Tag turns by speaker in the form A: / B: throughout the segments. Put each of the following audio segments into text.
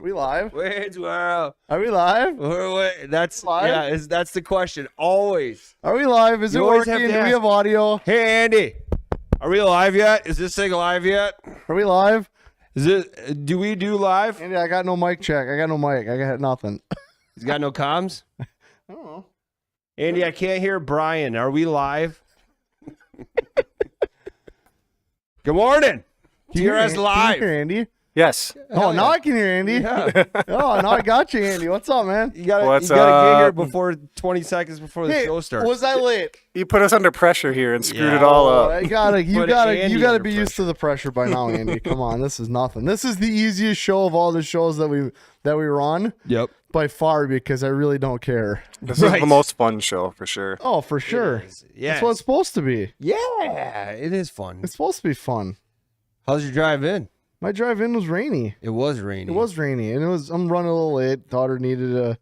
A: we live?
B: Wait, wow.
A: Are we live?
B: That's
A: Live?
B: that's the question. Always.
A: Are we live? Is it
B: You always have
A: working?
B: to
A: Do we
B: ask.
A: have audio?
B: Hey, Andy. Are we live yet? Is this thing live yet?
A: Are we live?
B: Is it? Do we do live?
A: Andy, I got no mic check. I got no mic. I got nothing.
B: He's got no comms.
A: I don't know.
B: Andy, I can't hear Brian. Are we live? Good morning.
A: Can you hear-
B: TRS
A: Can you
B: Live.
A: hear Andy?
C: Yes.
A: Oh, now I can hear Andy.
B: Yeah.
A: Oh, now I got you, Andy. What's up, man?
B: You gotta
C: What's
B: get here
C: up?
B: before 20 seconds before the
A: Hey,
B: show starts.
A: was I late?
C: You put us under pressure here and screwed
B: Yeah.
C: it all
A: Oh,
C: up.
A: you gotta
B: Put Andy
A: be
B: under
A: used to the pressure by now, Andy. Come on, this is nothing. This is the easiest show of all the shows that we run
B: Yep.
A: by far because I really don't care.
C: This is
B: Right.
C: the most fun show for sure.
A: Oh, for sure.
B: Yeah.
A: That's what it's supposed to be.
B: Yeah, it is fun.
A: It's supposed to be fun.
B: How's your drive in?
A: My drive in was rainy.
B: It was rainy.
A: It was rainy, and I'm running a little late. Daughter needed a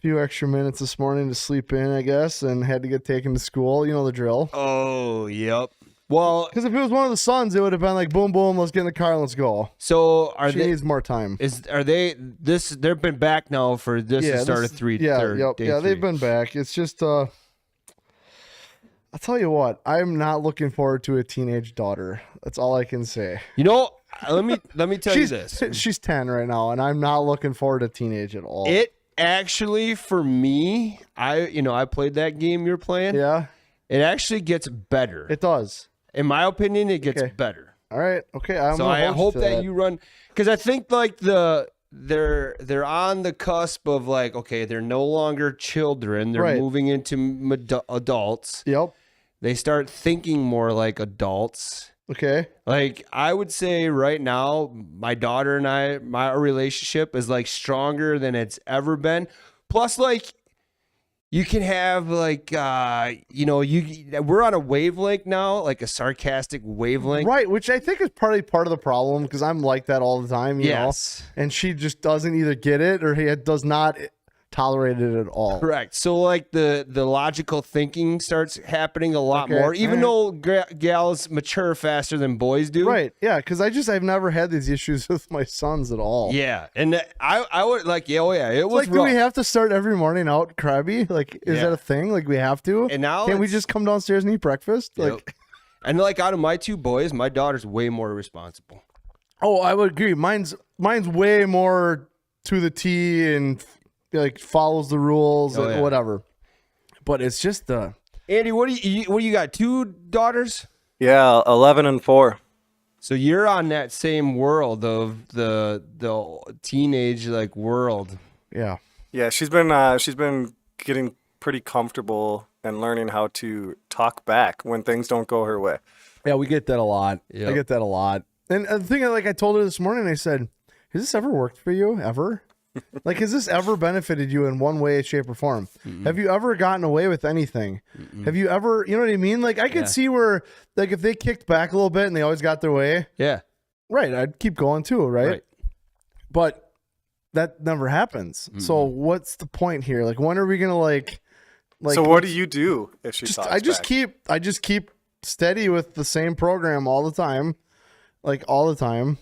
A: few extra minutes this morning to sleep in, I guess, and had to get taken to school. You know the drill.
B: Oh, yep. Well,
A: Because if it was one of the sons, it would have been like, boom, boom, let's get in the car and let's go.
B: so are
A: She
B: they?
A: needs more time.
B: They've been back now for this the start of three.
A: Yeah,
B: third,
A: yep,
B: day
A: yeah, they've
B: three.
A: been back. It's just, I'll tell you what, I'm not looking forward to a teenage daughter. That's all I can say.
B: You know, let me tell you this.
A: She's 10 right now, and I'm not looking forward to teenage at all.
B: It actually, for me, I played that game you're playing.
A: Yeah,
B: It actually gets better.
A: it does.
B: In my opinion, it gets
A: Okay.
B: better.
A: All right, okay. I'm
B: So
A: gonna
B: I
A: hold
B: hope
A: to
B: that you run, because I think like they're on the cusp of like, okay, they're no longer children. They're
A: Right.
B: moving into adults.
A: Yep.
B: They start thinking more like adults.
A: Okay.
B: Like I would say right now, my daughter and my relationship is like stronger than it's ever been. Plus, like you can have like we're on a wavelength now, like a sarcastic wavelength.
A: Right, which I think is partly part of the problem because I'm like that all the time, you know.
B: Yes.
A: And she just doesn't either get it or he does not tolerate it at all.
B: Correct. So like the logical thinking starts happening a lot
A: Okay,
B: more, even
A: all
B: though gals mature faster than boys do.
A: Right. Yeah, because I've never had these issues with my sons at all.
B: Yeah, and I would like it
A: It's
B: was
A: like, do
B: rough.
A: we have to start every morning out crabby? Like, is
B: Yeah.
A: that a thing? Like, we have to?
B: And now
A: Can't we
B: it's-
A: just come downstairs and eat breakfast?
B: Yep.
A: Like,
B: And like out of my two boys, my daughter's way more responsible.
A: oh, I would agree. Mine's way more to the T and like follows the rules
B: Oh,
A: and
B: yeah.
A: whatever. But it's just
B: Andy, what do you got? Two daughters?
C: Yeah, 11 and 4.
B: So you're on that same world of the teenage like world.
A: yeah.
C: Yeah, she's been getting pretty comfortable and learning how to talk back when things don't go her way.
A: Yeah, we get that a lot.
B: Yep.
A: I get that a lot. And the thing, like I told her this morning, I said, has this ever worked for you, ever? Like, has this ever benefited you in one way, shape, or form? Have you ever gotten away with anything? Have you ever, you know what I mean? Like, I could
B: Yeah.
A: see where, like, if they kicked back a little bit and they always got their way,
B: Yeah.
A: right, I'd keep going too, right?
B: Right.
A: But that never happens. So what's the point here? Like, when are we gonna like?
C: So what do you do if she
A: Just,
C: talks
A: I just
C: back?
A: keep steady with the same program all the time, like all the time.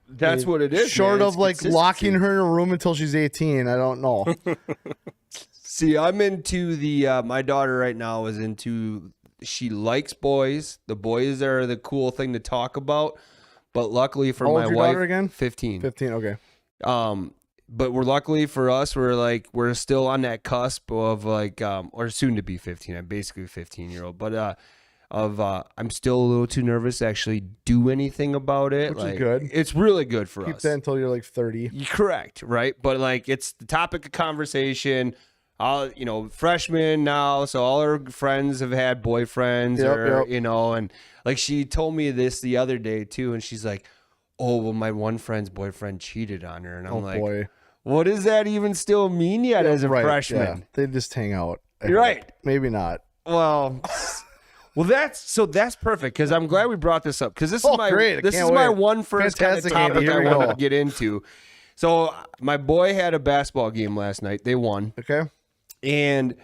B: That's what it is.
A: Short
B: man.
A: of
B: It's
A: like
B: consistency.
A: locking her in a room until she's 18. I don't know.
B: See, I'm into the my daughter right now is into she likes boys. The boys are the cool thing to talk about. But luckily for
A: How
B: my
A: old's your
B: wife,
A: daughter again?
B: 15.
A: 15. Okay.
B: But we're luckily for us, we're still on that cusp of like or soon to be 15. I'm basically a 15-year-old, but I'm still a little too nervous to actually do anything about it.
A: Which is
B: Like,
A: good.
B: It's really good for
A: Keep
B: us.
A: that until you're like 30.
B: You're correct, right? But like it's the topic of conversation. All freshmen now, so all her friends have had boyfriends,
A: Yep.
B: and like she told me this the other day too, and she's like, "Oh, well, my one friend's boyfriend cheated on her," and I'm
A: Oh
B: like,
A: boy.
B: "What does that even still mean yet as a
A: Right,
B: freshman?"
A: yeah. They just hang out.
B: You're right.
A: Maybe not.
B: Well, that's perfect because I'm glad we brought this up because this
A: Oh,
B: is my
A: great. I
B: this
A: can't
B: is my
A: wait.
B: one first kind of
A: Fantastic, Andy.
B: topic
A: Here
B: I
A: we
B: wanted
A: go.
B: to get into. So my boy had a basketball game last night. They won.
A: Okay.
B: And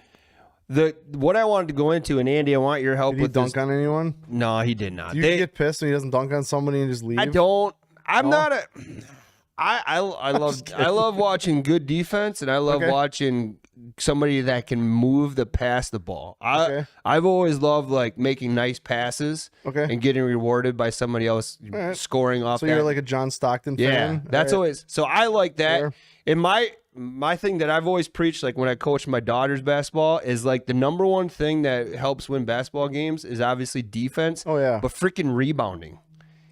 B: what I wanted to go into, and Andy, I want your help
A: Did he
B: with
A: dunk
B: this.
A: on anyone?
B: No, he did not.
A: Do you get pissed when he doesn't dunk on somebody and just leave?
B: I don't. I'm
A: No?
B: not a. I love watching good defense, and I love watching somebody that can move the pass the ball. I've always loved like making nice passes and getting rewarded by somebody else scoring off.
A: So
B: that.
A: you're like a John Stockton fan?
B: That's always. So I like that.
A: Sure.
B: And my thing that I've always preached, like when I coach my daughter's basketball, is like the number one thing that helps win basketball games is obviously defense.
A: Oh yeah,
B: but freaking rebounding.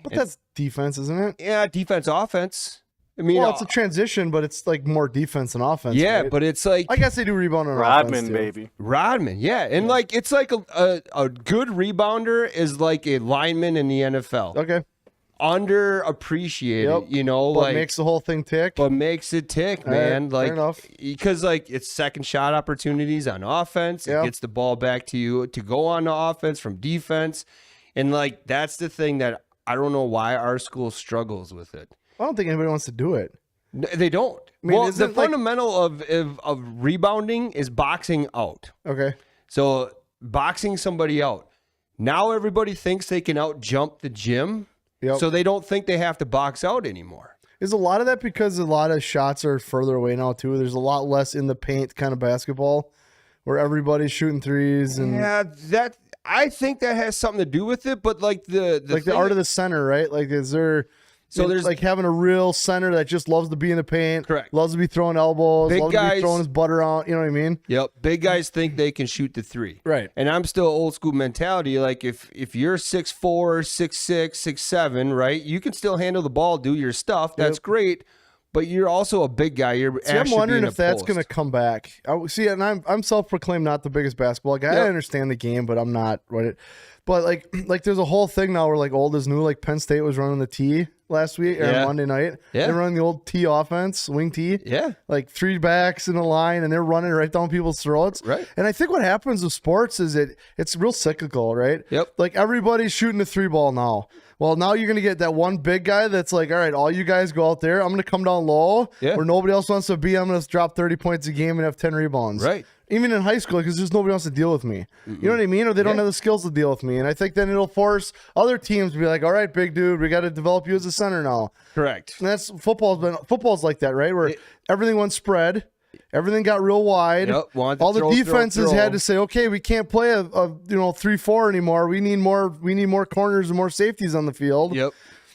A: But that's defense, isn't it?
B: Yeah, defense, offense. I mean,
A: well, it's a transition, but it's like more defense than offense.
B: Yeah,
A: right?
B: but it's like
A: I guess they do rebound on
C: Rodman,
A: offense,
C: baby.
B: Rodman, yeah, and like it's like a good rebounder is like a lineman in the NFL.
A: Okay,
B: underappreciated, you know,
A: but
B: like
A: makes the whole thing tick.
B: But makes it tick, man.
A: Right,
B: like
A: fair enough.
B: Because like it's second shot opportunities on offense. It gets the ball back to you to go on to offense from defense, and like that's the thing that I don't know why our school struggles with it.
A: I don't think anybody wants to do it.
B: They don't. I mean, well, the fundamental of rebounding is boxing out.
A: Okay.
B: So boxing somebody out. Now everybody thinks they can out jump the gym.
A: Yep.
B: So they don't think they have to box out anymore.
A: Is a lot of that because a lot of shots are further away now too? There's a lot less in the paint kind of basketball where everybody's shooting threes and
B: that I think that has something to do with it, but like the
A: art of the center, right? Like is there there's like having a real center that just loves to be in the paint,
B: correct?
A: Loves to be throwing elbows,
B: big
A: loves
B: guys,
A: to be throwing his butter out. You know what I mean?
B: Yep. Big guys think they can shoot the three,
A: right?
B: And I'm still old school mentality. Like if you're 6'4", 6'6", 6'7", right? You can still handle the ball, do your stuff. That's great. But you're also a big guy.
A: I'm wondering if that's going to come back. And I'm self-proclaimed not the biggest basketball guy. I understand the game, but I'm not right. But like there's a whole thing now where like old is new. Like Penn State was running the T last week or Monday night. Yeah. They're running the old T offense, wing T.
B: Yeah.
A: Like three backs in a line, and they're running right down people's throats.
B: Right.
A: And I think what happens with sports is it's real cyclical, right?
B: Yep.
A: Like everybody's shooting the three ball now. Well, now you're going to get that one big guy that's like, all right, all you guys go out there. I'm going to come down low where nobody else wants to be. I'm going to drop 30 points a game and have 10 rebounds.
B: Right.
A: Even in high school, because there's nobody else to deal with me. You know what I mean? Or they don't have the skills to deal with me. And I think then it'll force other teams to be like, all right, big dude, we got to develop you as a center now.
B: Correct.
A: And that's football's like that, right? Where everything went spread. Everything got real wide.
B: Yep.
A: All the defenses had to say, okay, we can't play a 3-4 anymore. We need more corners and more safeties on the field.
B: Yep.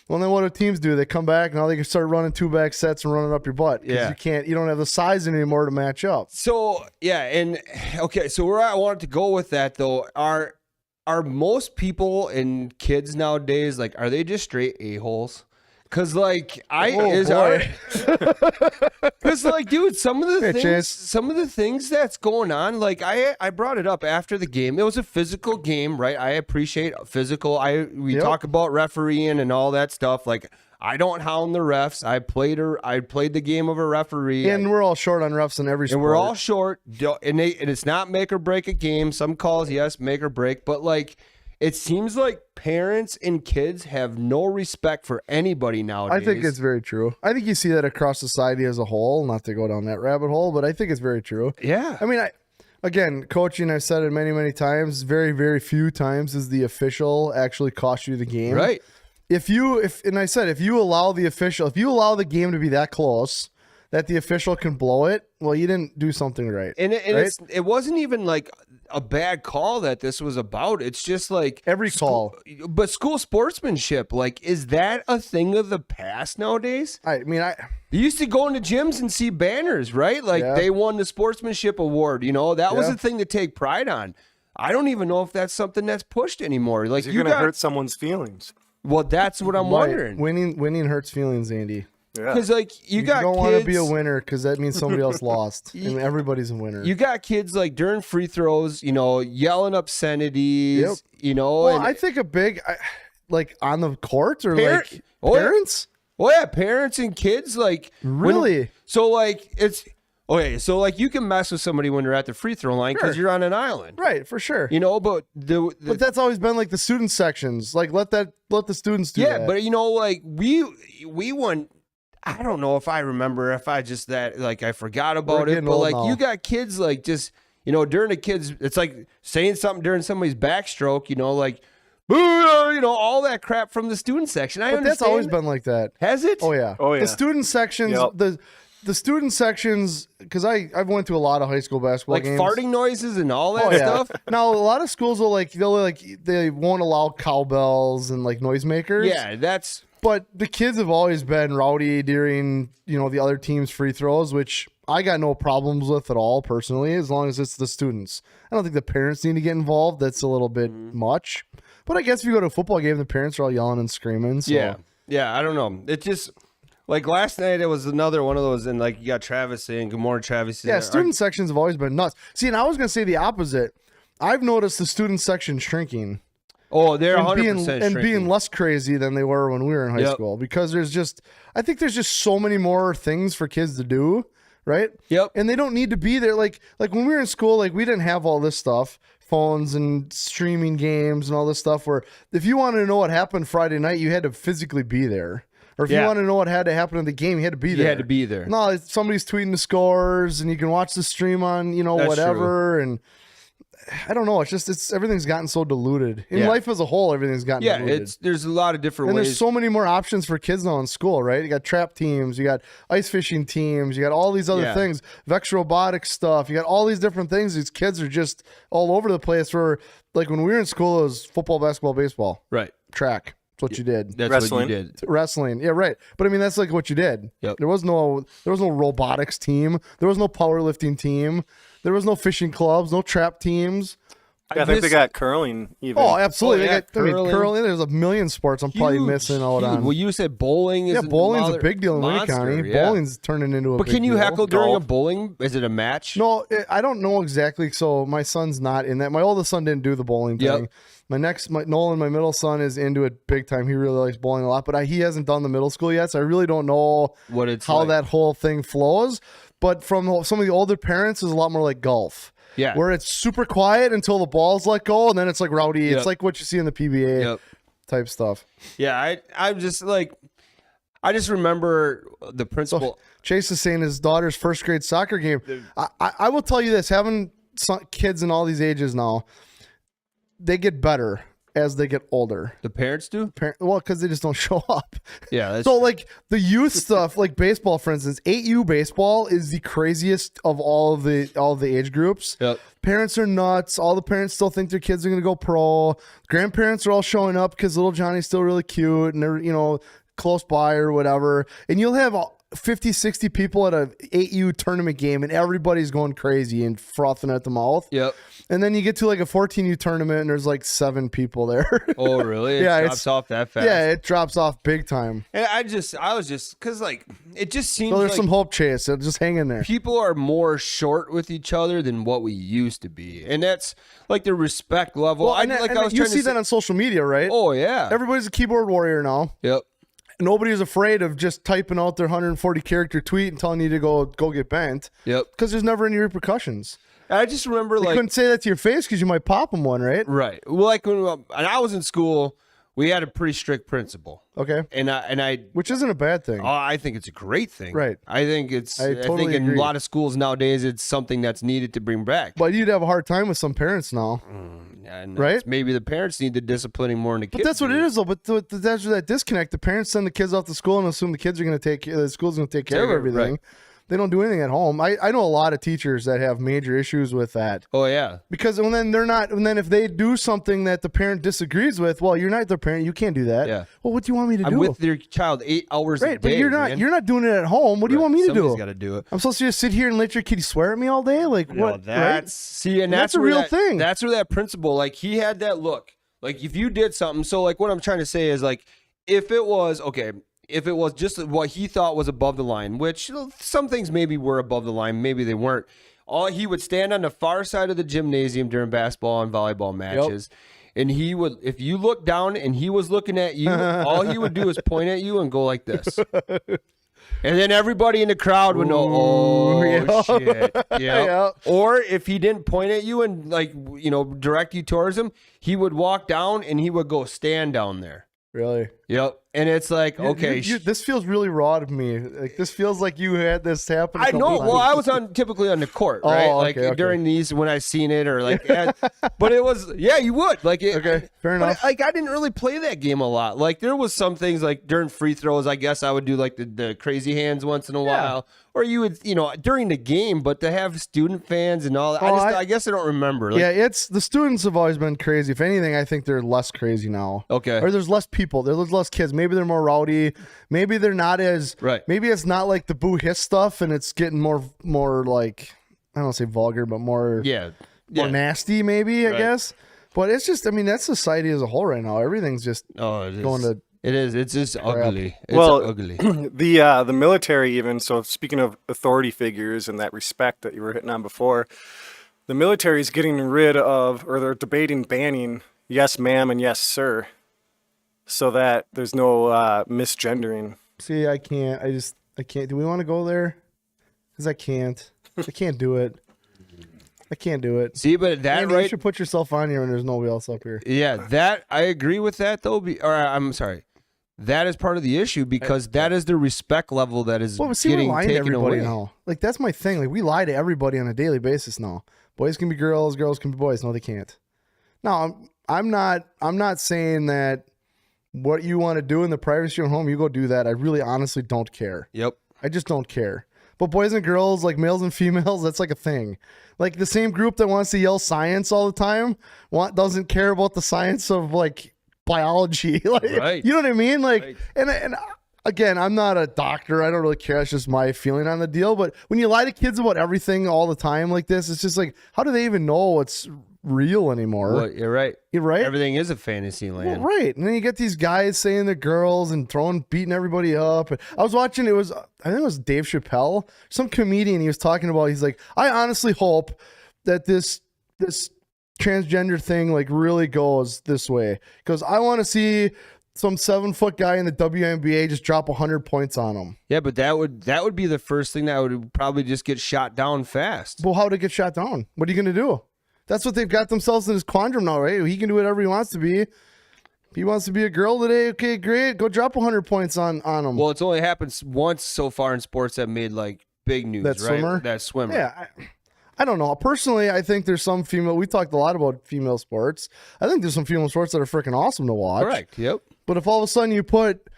A: Well, then what do teams do? They come back, now they can start running 2-back sets and running up your butt.
B: Yeah.
A: You don't have the size anymore to match up.
B: So, and okay, so where I wanted to go with that though, are most people and kids nowadays, like, are they just straight a-holes? Cause like cause like, dude, some of the things that's going on, like I brought it up after the game. It was a physical game, right? I appreciate physical. We talk about refereeing and all that stuff. Like I don't hound the refs. I played the game of a referee,
A: and we're all short on refs in every sport.
B: And we're all short, and it's not make or break a game. Some calls, yes, make or break, but like. It seems like parents and kids have no respect for anybody nowadays.
A: I think it's very true. I think you see that across society as a whole, not to go down that rabbit hole, but I think it's very true.
B: Yeah.
A: I mean, again, coaching, I've said it many, many times, very, very few times does the official actually cost you the game.
B: Right.
A: If you allow the game to be that close that the official can blow it, well, you didn't do something right.
B: And
A: right?
B: It wasn't even like a bad call that this was about. It's just like
A: every call.
B: But school sportsmanship, like, is that a thing of the past nowadays?
A: You
B: used to go into gyms and see banners, right? Like they won the sportsmanship award. That was the thing to take pride on. I don't even know if that's something that's pushed anymore. Like
C: you're going to hurt someone's feelings.
B: Well, that's what I'm wondering.
A: Winning hurts feelings, Andy.
B: Because like you
A: don't want to be a winner because that means somebody else lost. And everybody's a winner.
B: You got kids like during free throws, yelling obscenities.
A: Well, I think a big like on the court or parents.
B: Oh yeah, parents and kids like
A: really.
B: So like it's okay. So like you can mess with somebody when they're at the free throw line because you're on an island,
A: right? For sure.
B: But
A: but that's always been like the student sections. Like let the students do that.
B: Yeah, but like we won. I don't know if I remember if I just I forgot about it, but like you got kids like just during the kids, it's like saying something during somebody's backstroke, like boo, all that crap from the student section. I
A: But
B: understand.
A: that's always been like that.
B: Has it?
A: Oh yeah.
C: Oh, yeah.
A: The student sections,
C: Yep.
A: the student sections, because I've went to a lot of high school basketball
B: Like
A: games.
B: farting noises and all that
A: Oh, yeah.
B: stuff.
A: Now a lot of schools will they won't allow cowbells and like noisemakers.
B: Yeah, that's
A: But the kids have always been rowdy during, the other team's free throws, which I got no problems with at all personally, as long as it's the students. I don't think the parents need to get involved. That's a little bit much. But I guess if you go to a football game, the parents are all yelling and screaming. So.
B: yeah. I don't know. It just like last night. It was another one of those, and like you got Travis saying, "Good morning, Travis."
A: Yeah, student sections have always been nuts. See, and I was going to say the opposite. I've noticed the student section shrinking.
B: Oh, they're
A: and
B: 100%
A: being less crazy than they were when we were in high
B: Yep.
A: school, because I think there's just so many more things for kids to do, right?
B: Yep.
A: And they don't need to be there. Like when we were in school, like we didn't have all this stuff, phones and streaming games and all this stuff, where if you wanted to know what happened Friday night, you had to physically be there. Or if you
B: Yeah.
A: wanted to know what had to happen in the game, you had to be there.
B: You had to be there.
A: No, somebody's tweeting the scores and you can watch the stream on,
B: That's
A: whatever. And I don't know. It's everything's gotten so diluted. In
B: Yeah.
A: life as a whole, everything's gotten
B: Yeah,
A: diluted.
B: there's a lot of different
A: And
B: ways.
A: there's so many more options for kids now in school, right? You got trap teams, you got ice fishing teams, you got all these other
B: Yeah.
A: things, Vex robotics stuff. You got all these different things. These kids are just all over the place. Where like when we were in school, it was football, basketball, baseball,
B: right.
A: track. That's what you did.
B: That's
C: Wrestling.
B: what you did.
A: Wrestling, yeah, right. But I mean, that's like what you did.
B: Yep.
A: There was no robotics team. There was no powerlifting team. There was no fishing clubs. No trap teams.
C: I think they got curling even.
A: Oh, absolutely.
B: Oh, yeah,
A: They got,
B: curling.
A: There's a million sports I'm probably
B: Huge,
A: missing out
B: huge.
A: on.
B: Well, you said bowling is
A: Yeah, bowling's a big deal in Winnie
B: monster,
A: County.
B: yeah.
A: Bowling's turning into a
B: But
A: big
B: can you
A: deal.
B: heckle during a
C: Golf.
B: bowling? Is it a match?
A: No, I don't know exactly. So my son's not in that. My oldest son didn't do the bowling
B: Yep.
A: thing. Nolan, my middle son, is into it big time. He really likes bowling a lot, but he hasn't done the middle school yet, so I really don't know
B: What it's
A: how
B: like.
A: that whole thing flows. But from some of the older parents, is a lot more like golf.
B: Yeah.
A: Where it's super quiet until the balls let go, and then it's like rowdy.
B: Yep.
A: It's like what you see in the PBA
B: Yep.
A: type stuff.
B: Yeah, I'm just like, I just remember the principal.
A: Chase is saying his daughter's first grade soccer game. I will tell you this: having kids in all these ages now, they get better as they get older.
B: The parents do?
A: Well, because they just don't show up.
B: Yeah. That's
A: So like the youth stuff, like baseball, for instance, 8U baseball is the craziest of all of the age groups.
B: Yep.
A: Parents are nuts. All the parents still think their kids are going to go pro. Grandparents are all showing up because little Johnny's still really cute and they're close by or whatever. And you'll have 50, 60 people at a 8U tournament game and everybody's going crazy and frothing at the mouth.
B: Yep.
A: And then you get to like a 14U tournament and there's like 7 people there.
B: Oh, really? It
A: Yeah,
B: drops off that fast.
A: Yeah, it drops off big time.
B: And I was just, because like, it just seems
A: So there's
B: like
A: some hope, Chase. So just hang in there.
B: people are more short with each other than what we used to be. And that's like the respect level.
A: Well, you see that on social media, right?
B: Oh, yeah.
A: Everybody's a keyboard warrior now.
B: Yep.
A: Nobody's afraid of just typing out their 140 character tweet and telling you to go get bent.
B: Yep.
A: Because there's never any repercussions.
B: I just remember
A: They
B: like,
A: couldn't say that to your face because you might pop them one, right?
B: right. Well, like when I was in school, we had a pretty strict principal.
A: Okay.
B: And I
A: Which isn't a bad thing.
B: I think it's a great thing.
A: Right.
B: I think I
A: totally
B: think in
A: agree.
B: a lot of schools nowadays, it's something that's needed to bring back.
A: But you'd have a hard time with some parents now.
B: And
A: Right?
B: that's- maybe the parents need the disciplining more in the kids.
A: But that's what
B: do.
A: it is, though. But that's that disconnect. The parents send the kids off to school and assume the kids are going to the school's going to take care of everything.
B: Right.
A: They don't do anything at home. I know a lot of teachers that have major issues with that.
B: Oh, yeah.
A: Because and then if they do something that the parent disagrees with, well, you're not their parent. You can't do that.
B: Yeah.
A: Well, what do you want me to
B: I'm
A: do?
B: with your child 8 hours a
A: Right,
B: day.
A: but you're not doing it at home. What do you want me to
B: Somebody's
A: do?
B: got to do it.
A: I'm supposed to just sit here and let your kid swear at me all day? Like what? Right?
B: See, and
A: That's a
B: where
A: real
B: that-
A: thing.
B: That's where that principle, like he had that look. Like if you did something, so like what I'm trying to say is like if it was just what he thought was above the line, which some things maybe were above the line, maybe they weren't. He would stand on the far side of the gymnasium during basketball and volleyball matches. And he would, if you look down and he was looking at you, all he would do is point at you and go like this. And then everybody in the crowd would know, oh,
A: yeah.
B: shit. Yeah.
A: Yeah.
B: Or if he didn't point at you and direct you towards him, he would walk down and he would go stand down there.
A: Really?
B: Yep. And it's like, okay.
A: This feels really raw to me. Like this feels like you had this happen.
B: I know. Well, I was typically on the court, right?
A: Okay.
B: During these when I seen it or like, but it was, you would like it.
A: Okay, fair enough.
B: Like I didn't really play that game a lot. Like there was some things like during free throws, I guess I would do like the crazy hands once in a while, or you would, during the game. But to have student fans and all that, I guess I don't remember. Like,
A: it's the students have always been crazy. If anything, I think they're less crazy now.
B: Okay.
A: Or there's less people. There's less kids. Maybe they're more rowdy. Maybe they're not as
B: right.
A: Maybe it's not like the boo hiss stuff, and it's getting more like, I don't say vulgar, but more more nasty. Maybe I guess. But it's just, I mean, that's society as a whole right now. Everything's just going to.
B: It is. It's just ugly. It's ugly.
C: The military even. So speaking of authority figures and that respect that you were hitting on before, the military is getting rid of, or they're debating banning yes ma'am and yes sir, so that there's no misgendering.
A: See, I can't. I can't. Do we want to go there? Because I can't. I can't do it. I can't do it.
B: See, but that
A: Andy, you should put yourself on here when there's nobody else up here.
B: Yeah, that I agree with that though. I'm sorry. That is part of the issue because that is the respect level that is getting
A: we're lying to
B: taken
A: everybody
B: away.
A: now. Like that's my thing. Like we lie to everybody on a daily basis now. Boys can be girls, girls can be boys. No, they can't. No, I'm not saying that what you want to do in the privacy of your home, you go do that. I really honestly don't care.
B: Yep.
A: I just don't care. But boys and girls, like males and females, that's like a thing. Like the same group that wants to yell science all the time doesn't care about the science of like biology. Like,
B: right.
A: You know what I mean? Like,
B: right.
A: and again, I'm not a doctor. I don't really care. It's just my feeling on the deal. But when you lie to kids about everything all the time like this, it's just like, how do they even know what's real anymore?
B: Well, you're right.
A: You're right.
B: Everything is a fantasy land.
A: Well, right. And then you get these guys saying they're girls and beating everybody up. And I was watching, I think it was Dave Chappelle, some comedian he was talking about. He's like, I honestly hope that this transgender thing like really goes this way. Because I want to see some 7-foot guy in the WNBA just drop 100 points on him.
B: Yeah, but that would be the first thing that would probably just get shot down fast.
A: Well, how to get shot down? What are you going to do? That's what they've got themselves in this quandrum now, right? He can do whatever he wants to be. If he wants to be a girl today, okay, great. Go drop 100 points on him.
B: Well, it's only happened once so far in sports that made like big news,
A: That
B: right?
A: swimmer?
B: That swimmer.
A: Yeah. I don't know. Personally, I think there's some female. We talked a lot about female sports. I think there's some female sports that are freaking awesome to watch.
B: Correct. Yep.
A: But if all of a sudden you put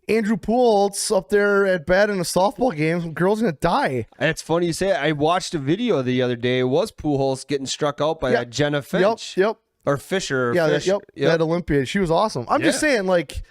A: Andrew Pujols up there at bat in a softball game, some girl's gonna die.
B: It's funny you say it. I watched a video the other day. It was Pujols getting struck out by that Jenna Finch.
A: Yep.
B: Or Fisher. Or
A: Yeah.
B: Fish.
A: That Olympiad. She was awesome. I'm just saying, like,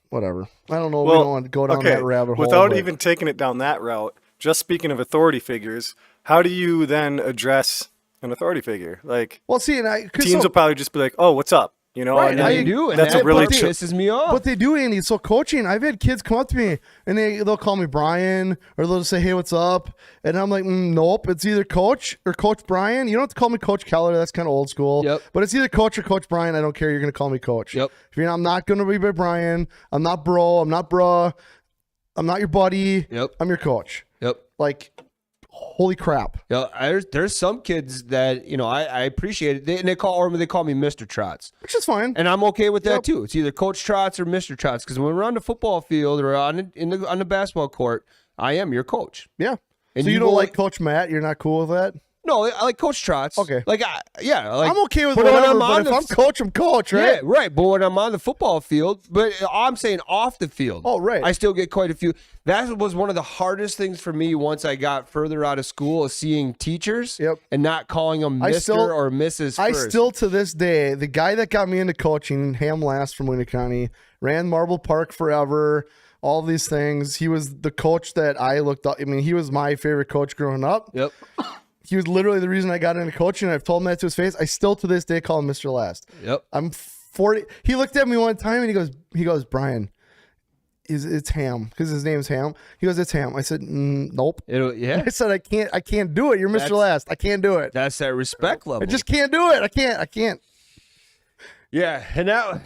A: whatever. I don't know. We don't want to go down that rabbit hole.
C: Without even taking it down that route, just speaking of authority figures, how do you then address an authority figure? Like,
A: well, see,
C: teens will probably just be like, "Oh, what's up?" You know,
A: Right,
C: and then
A: I
B: do, and
C: that's
B: that
C: a really
B: part pisses me off.
A: But they do, Andy. So coaching, I've had kids come up to me and they'll call me Brian, or they'll say, "Hey, what's up?" And I'm like, "Nope, it's either Coach or Coach Brian. You don't have to call me Coach Keller. That's kind of old school.
B: Yep.
A: But it's either Coach or Coach Brian. I don't care. You're going to call me Coach.
B: Yep.
A: I'm not going to be by Brian. I'm not bro. I'm not bruh. I'm not your buddy.
B: Yep.
A: I'm your coach.
B: Yep.
A: Like, holy crap.
B: Yeah, there's some kids that I appreciate it. They call me Mr. Trotz,
A: Which is fine.
B: and I'm okay with that too. It's either Coach Trotz or Mr. Trotz because when we're on the football field or on the basketball court, I am your coach.
A: Yeah.
B: And
A: so you
B: you
A: don't
B: go
A: like Coach Matt? You're not cool with that?
B: No, I like Coach Trotz.
A: Okay.
B: Like
A: I'm okay with
B: but when
A: whatever,
B: I'm
A: but
B: on
A: if
B: the
A: I'm coach, I'm coach, right?
B: Yeah, right. But when I'm on the football field, but I'm saying off the field.
A: Oh, right.
B: I still get quite a few. That was one of the hardest things for me once I got further out of school is seeing teachers and not calling them Mr. or Mrs.
A: I
B: first.
A: still, to this day, the guy that got me into coaching, Ham Last from Winter County, ran Marble Park forever, all these things. He was the coach that I looked up. I mean, he was my favorite coach growing up.
B: Yep.
A: He was literally the reason I got into coaching. I've told him that to his face. I still, to this day, call him Mr. Last.
B: Yep.
A: I'm 40. He looked at me one time and he goes, Brian, it's Ham, because his name's Ham. He goes, it's Ham. I said, nope.
B: Yeah.
A: I said, I can't do it. You're Mr. Last. I can't do it.
B: That's that respect level.
A: I just can't do it. I can't.
B: Yeah, and that,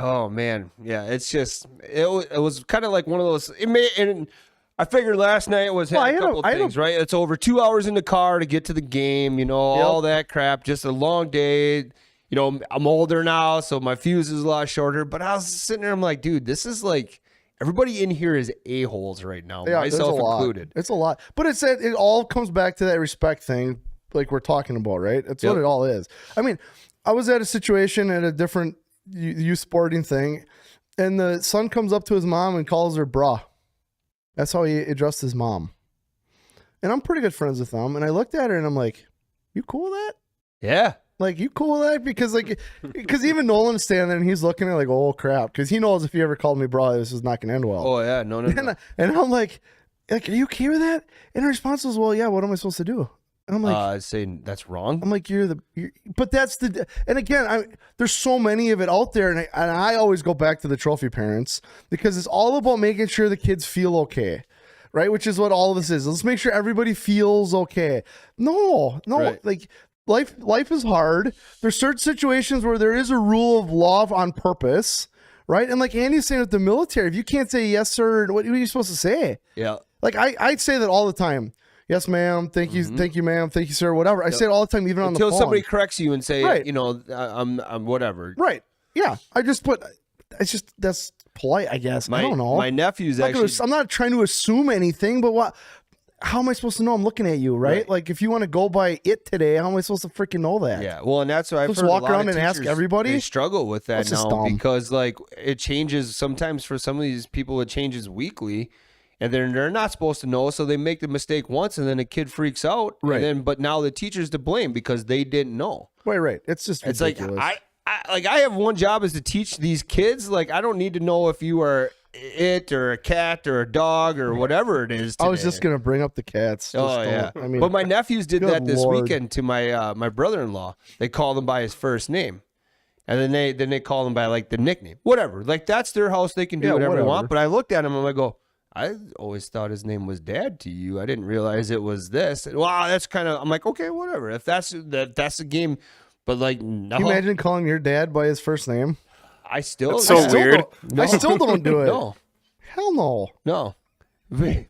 B: oh man, yeah. It's just it was kind of like one of those. And I figured last night was a couple things, right? It's over 2 hours in the car to get to the game, all that crap. Just a long day, you know, I'm older now, so my fuse is a lot shorter. But I was sitting there, I'm like, dude, this is like, everybody in here is a-holes right now, myself included.
A: It's a lot. But it all comes back to that respect thing like we're talking about, right? That's what it all is. I mean, I was at a situation at a different youth sporting thing, and the son comes up to his mom and calls her brah. That's how he addressed his mom. And I'm pretty good friends with them. And I looked at her and I'm like, you cool with that?
B: Yeah.
A: Like, you cool with that? Because even Nolan is standing there and he's looking at it like, oh, crap. Because he knows if he ever called me bro, this is not going to end well.
B: Oh, yeah. No.
A: And I'm like, are you okay with that? And her response was, well, yeah, what am I supposed to do? And I'm like,
B: saying that's wrong.
A: I'm like, but that's and again, there's so many of it out there. And I always go back to the trophy parents because it's all about making sure the kids feel okay. Right, which is what all of this is. Let's make sure everybody feels okay. No, right. Like life is hard. There's certain situations where there is a rule of law on purpose, right? And like Andy's saying with the military, if you can't say yes, sir, what are you supposed to say? Yeah. Like I'd say that all the time. Yes, ma'am. Thank you, ma'am. Thank you, sir. Whatever. I say it all the time, even on the phone.
B: Until somebody corrects you and say, you know, I'm whatever.
A: Right. Yeah. That's polite, I guess. I don't know.
B: My nephew's
A: I'm not trying to assume anything, but how am I supposed to know I'm looking at you, right? Like if you want to go by it today, how am I supposed to freaking know that?
B: Yeah, well, and that's why I've heard
A: walk around and ask everybody.
B: They struggle with that now because like it changes sometimes for some of these people. It changes weekly, and they're not supposed to know, so they make the mistake once, and then a kid freaks out, right? But now the teacher's to blame because they didn't know.
A: Right. It's just ridiculous.
B: Like I have one job is to teach these kids. Like I don't need to know if you are it or a cat or a dog or whatever it is today.
A: I was just gonna bring up the cats.
B: Yeah. I mean, but my nephews did that this weekend to my my brother-in-law. They called him by his first name, and then they call him by like the nickname, whatever. Like that's their house; they can do whatever they want. But I looked at him and I go, I always thought his name was Dad to you. I didn't realize it was this. Wow, that's kind of. I'm like, okay, whatever. If that's the game. But like, no.
A: Can you imagine calling your dad by his first name?
B: That's so
C: weird.
A: I still don't do it.
B: No.
A: Hell no.
B: No.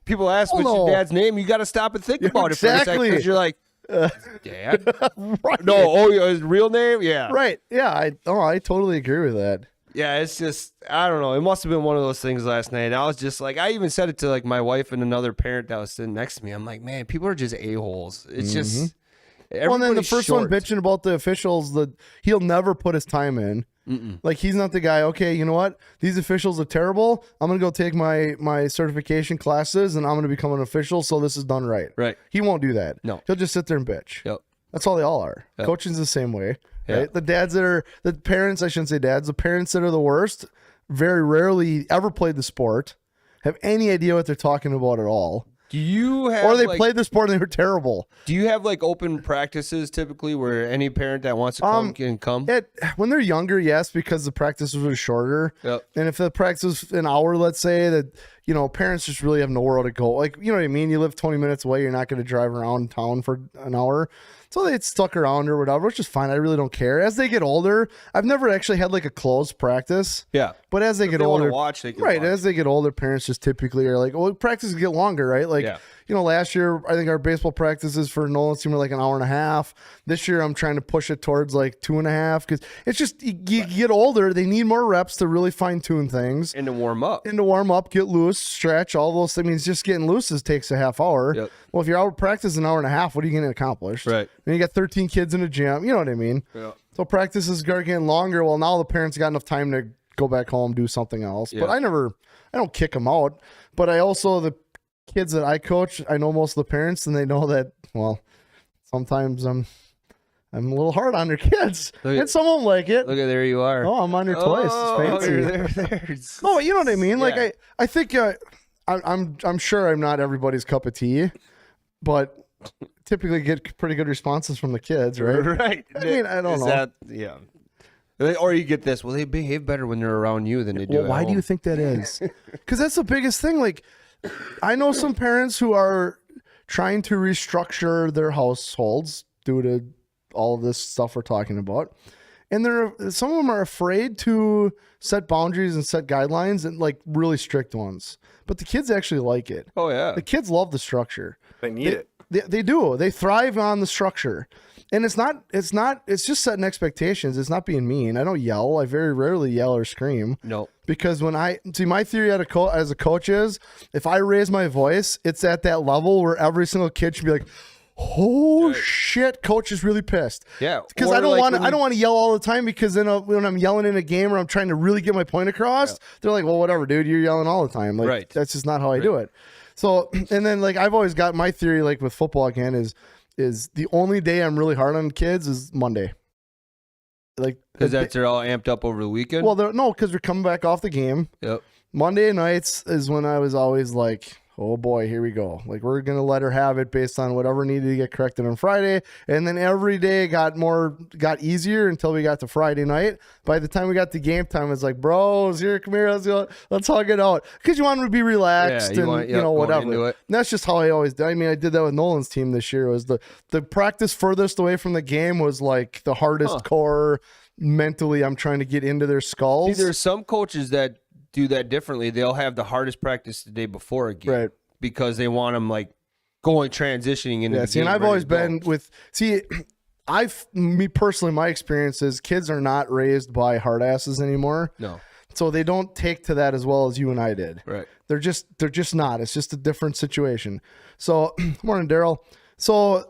B: People ask what's your dad's name. You got to stop and think about it for a second. Because you're like, Dad? Right. No, his real name? Yeah.
A: Right. Yeah. I totally agree with that.
B: Yeah, it's just, I don't know. It must have been one of those things last night. I was just like, I even said it to like my wife and another parent that was sitting next to me. I'm like, man, people are just a-holes. It's just...
A: Well, and then the first one bitching about the officials, he'll never put his time in. Like he's not the guy. Okay, you know what? These officials are terrible. I'm gonna go take my certification classes and I'm gonna become an official. So this is done right.
B: Right.
A: He won't do that.
B: No.
A: He'll just sit there and bitch.
B: Yep.
A: That's all they all are. Yep. Coaching's the same way.
B: Yep.
A: Right. The parents. I shouldn't say dads. The parents that are the worst very rarely ever played the sport, have any idea what they're talking about at all.
B: Do you have,
A: or they played the sport and they were terrible.
B: Do you have like open practices typically where any parent that wants to come can come?
A: When they're younger, yes, because the practices were shorter.
B: Yep.
A: And if the practice was an hour, let's say, that parents just really have nowhere to go. Like, you know what I mean? You live 20 minutes away, you're not going to drive around town for an hour. So they stuck around or whatever, which is fine. I really don't care. As they get older, I've never actually had like a closed practice.
B: Yeah.
A: But as they get older,
B: they can watch.
A: As they get older, parents just typically are like, well, practices get longer, right? Like, last year, I think our baseball practices for Nolan's team were like an hour and a half. This year, I'm trying to push it towards like 2.5 because it's just, you get older, they need more reps to really fine tune things.
B: And to warm up.
A: Get loose, stretch, all those things. I mean, just getting loose takes a half hour.
B: Yep.
A: Well, if you're out practicing an hour and a half, what are you going to accomplish?
B: Right.
A: And you got 13 kids in a gym. You know what I mean?
B: Yeah.
A: So practices are getting longer. Well, now the parents got enough time to go back home, do something else. Yeah. But I don't kick them out. But the kids that I coach, I know most of the parents, and they know that, well, sometimes I'm a little hard on their kids. And some of them like it.
B: Look at, there you are.
A: Oh, I'm on your twice. It's fancy.
B: There.
A: No, you know what I mean? Yeah. Like, I think I'm sure I'm not everybody's cup of tea, but typically get pretty good responses from the kids, right?
B: Right.
A: I mean, I don't know.
B: Yeah. Or you get this, well, they behave better when they're around you than they do.
A: Well, why do you think that is? Because that's the biggest thing. Like, I know some parents who are trying to restructure their households due to all of this stuff we're talking about. And some of them are afraid to set boundaries and set guidelines, and like really strict ones. But the kids actually like it.
B: Oh, yeah.
A: The kids love the structure.
C: They need it.
A: They do. They thrive on the structure. And it's just setting expectations. It's not being mean. I don't yell. I very rarely yell or scream.
B: No.
A: Because my theory as a coach is, if I raise my voice, it's at that level where every single kid should be like, oh shit, coach is really pissed.
B: Yeah.
A: Because I don't want to yell all the time, because then when I'm yelling in a game or I'm trying to really get my point across, they're like, well, whatever, dude, you're yelling all the time. Like, that's just not how I do it. So, and then like, I've always got my theory, like with football again, is the only day I'm really hard on kids is Monday. Like,
B: because they're all amped up over the weekend.
A: Well, because they're coming back off the game.
B: Yep.
A: Monday nights is when I was always like, oh boy, here we go. Like, we're going to let her have it based on whatever needed to get corrected on Friday. And then every day got easier until we got to Friday night. By the time we got to game time, it's like, bros, here, come here, let's hug it out. Because you want them to be relaxed whatever. And that's just how I always did. I mean, I did that with Nolan's team this year. It was the practice furthest away from the game was like the hardest core mentally. I'm trying to get into their skulls.
B: See, there's some coaches that do that differently. They'll have the hardest practice the day before a game, because they want them like transitioning into the game.
A: And I've always been me personally, my experience is kids are not raised by hard asses anymore.
B: No.
A: So they don't take to that as well as you and I did.
B: Right.
A: They're just not. It's just a different situation. So, morning, Daryl. So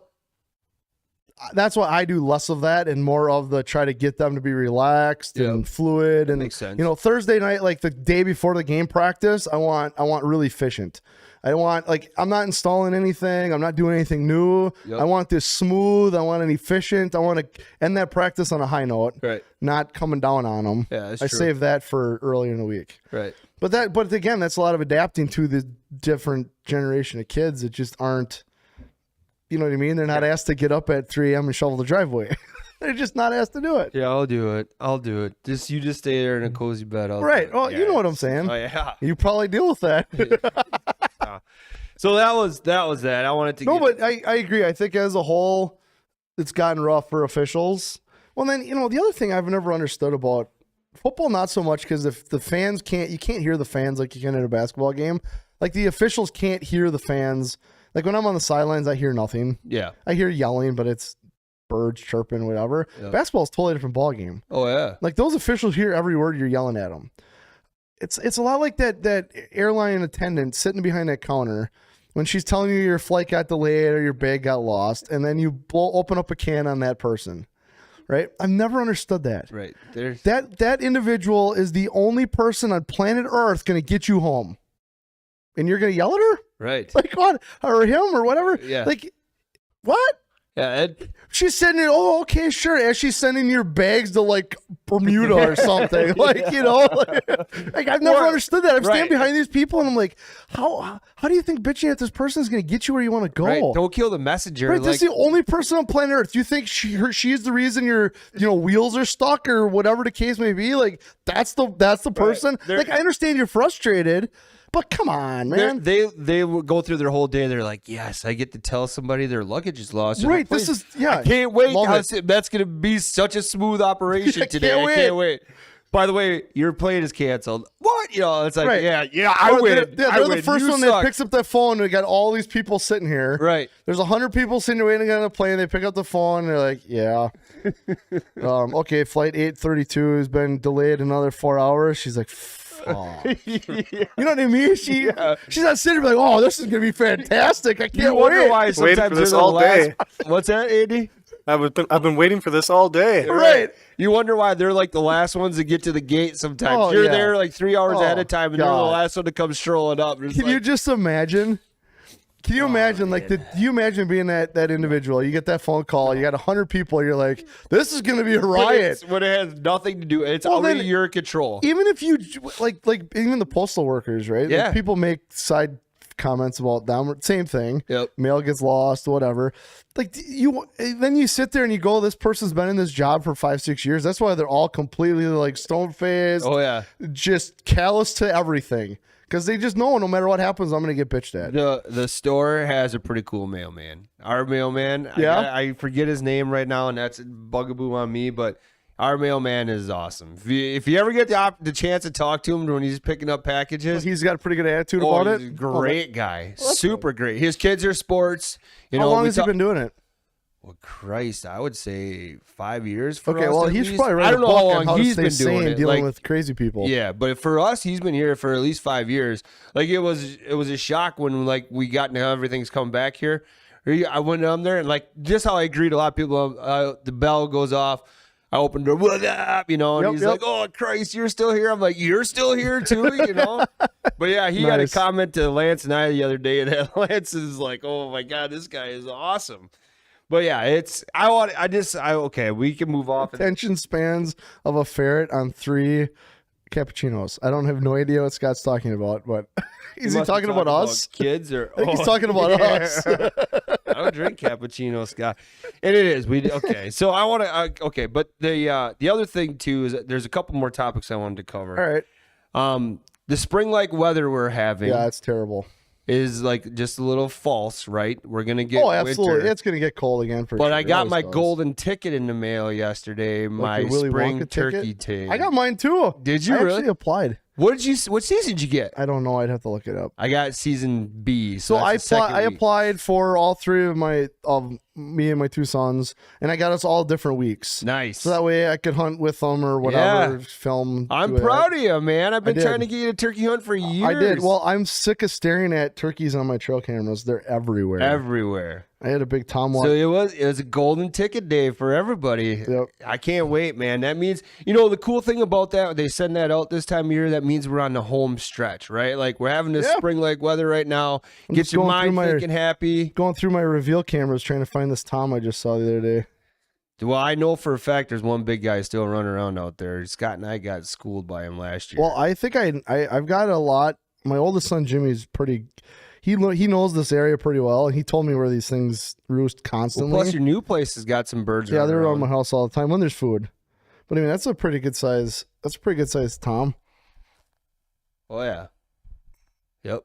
A: that's why I do less of that and more of the try to get them to be relaxed and fluid. And
B: makes sense.
A: Thursday night, like the day before the game practice, I want really efficient. I want, like, I'm not installing anything. I'm not doing anything new. Yep. I want this smooth. I want an efficient. I want to end that practice on a high note.
B: Right.
A: Not coming down on them.
B: Yeah, that's
A: I
B: true.
A: save that for earlier in the week.
B: Right.
A: But again, that's a lot of adapting to the different generation of kids that just aren't. You know what I mean? They're not asked to get up at 3 a.m. and shovel the driveway. They're just not asked to do it.
B: Yeah, I'll do it. You just stay there in a cozy bed.
A: Oh, you know what I'm saying.
B: Oh, yeah.
A: You probably deal with that.
B: So that was that. I wanted to.
A: No, but I agree. I think as a whole, it's gotten rough for officials. Well, then, the other thing I've never understood about football, not so much, because if the fans you can't hear the fans like you can at a basketball game. Like, the officials can't hear the fans. Like, when I'm on the sidelines, I hear nothing.
B: Yeah.
A: I hear yelling, but it's birds chirping, whatever. Yep. Basketball is a totally different ball game.
B: Oh, yeah.
A: Like, those officials hear every word you're yelling at them. It's a lot like that airline attendant sitting behind that counter when she's telling you your flight got delayed or your bag got lost, and then you open up a can on that person. Right? I've never understood that.
B: Right.
A: That individual is the only person on planet Earth going to get you home. And you're going to yell at her?
B: Right.
A: Like, what? Or him or whatever?
B: Yeah.
A: Like, what?
B: Yeah.
A: She's sending, okay, sure. As she's sending your bags to, like, Bermuda or something. Like, like I've never understood that. I'm standing behind these people and I'm like, how do you think bitching at this person is going to get you where you want to go?
B: Right. Don't kill the messenger.
A: Right. This is the only person on planet Earth. Do you think she's the reason your wheels are stuck or whatever the case may be? Like, that's the person.
B: Right.
A: Like, I understand you're frustrated. But come on, man.
B: They will go through their whole day. They're like, yes, I get to tell somebody their luggage is lost.
A: Right. This is,
B: I can't wait. That's going to be such a smooth operation today. I can't wait. By the way, your plane is canceled. What? It's like, I win.
A: They're the first one that picks up that phone. And we got all these people sitting here.
B: Right.
A: There's 100 people sitting waiting on a plane. They pick up the phone. And they're like, yeah. Okay, flight 832 has been delayed another 4 hours. She's like, oh. You know what I mean? She's not sitting there like, oh, this is gonna be fantastic. I can't wait.
B: Why sometimes
C: for this all day.
B: What's that, Andy?
C: I've been waiting for this all day.
A: Right.
B: You wonder why they're like the last ones to get to the gate sometimes. You're there like 3 hours ahead of time, and they're the last one to come strolling up.
A: Can you just imagine? Can you imagine, do you imagine being that individual? You get that phone call, you got 100 people, you're like, this is going to be a riot.
B: When it has nothing to do, it's already your control.
A: Even if you, like even the postal workers, right?
B: Yeah.
A: Like, people make side comments about them, same thing.
B: Yep.
A: Mail gets lost, whatever. Like, then you sit there and you go, this person's been in this job for 5-6 years. That's why they're all completely like stone-faced.
B: Oh, yeah.
A: Just callous to everything. Because they just know no matter what happens, I'm going to get bitched at.
B: The store has a pretty cool mailman. Our mailman,
A: yeah.
B: I forget his name right now, and that's a bugaboo on me, but Our mailman is awesome. If you ever get the chance to talk to him when he's picking up packages,
A: He's got a pretty good attitude about
B: he's
A: it.
B: a great guy. Super great. His kids are sports.
A: How long has he been doing it?
B: Well, Christ, I would say 5 years for
A: Okay,
B: us.
A: well,
B: at
A: he should
B: least.
A: probably write
B: I
A: a
B: don't know
A: book
B: how
A: on
B: long
A: how to
B: he's
A: stay
B: been
A: sane
B: doing it.
A: dealing
B: Like,
A: with crazy people.
B: yeah, but for us, he's been here for at least 5 years. Like it was a shock when like we got into everything's come back here. I went down there and like just how I greet a lot of people. The bell goes off. I opened the door, what up, and he's like, "Oh Christ, you're still here." I'm like, "You're still here too," But yeah, he had a comment to Lance and I the other day that Lance is like, "Oh my God, this guy is awesome." But yeah, okay, we can move off.
A: Attention spans of a ferret on 3 cappuccinos. I don't have no idea what Scott's talking about, but is he talking about us?
B: Kids or
A: I think he's talking about us.
B: I don't drink cappuccino, Scott. And it is. Okay. So I want to okay, but the other thing too is that there's a couple more topics I wanted to cover.
A: All right.
B: The spring-like weather we're having
A: Yeah, it's terrible.
B: is like just a little false, right? We're gonna get
A: absolutely.
B: winter.
A: It's going to get cold again for sure.
B: But I got
A: It
B: my
A: always does.
B: golden ticket in the mail yesterday. My
A: Willy
B: spring
A: Wonka
B: turkey
A: ticket?
B: ticket.
A: I got mine too.
B: Did you
A: I
B: really?
A: actually applied.
B: What season did you get?
A: I don't know. I'd have to look it up.
B: I got season B.
A: So
B: that's the second
A: I
B: week.
A: applied for all 3 of me and my 2 sons, and I got us all different weeks.
B: Nice.
A: So that way I could hunt with them or whatever, film.
B: I'm
A: do it.
B: proud of you, man. I've been
A: did.
B: trying to get you a turkey hunt for years.
A: I did. Well, I'm sick of staring at turkeys on my trail cameras. They're everywhere.
B: Everywhere.
A: I had a big Tom
B: So it was a golden ticket day for everybody.
A: Yep.
B: I can't wait, man. That means, the cool thing about that, they send that out this time of year, that means we're on the home stretch, right? Like we're having this spring-like weather right now.
A: I'm
B: Get
A: just
B: your
A: going through
B: mind thinking happy.
A: Going through my reveal cameras trying to find this Tom I just saw the other day.
B: Well, I know for a fact there's one big guy still running around out there. Scott and I got schooled by him last year.
A: Well, I think I've got a lot. My oldest son Jimmy's pretty. He knows this area pretty well, and he told me where these things roost constantly.
B: Plus, your new place has got some birds.
A: Yeah, they're
B: around
A: around my house all the time when there's food. But I mean, that's a pretty good size. That's a pretty good size Tom.
B: Oh yeah. Yep.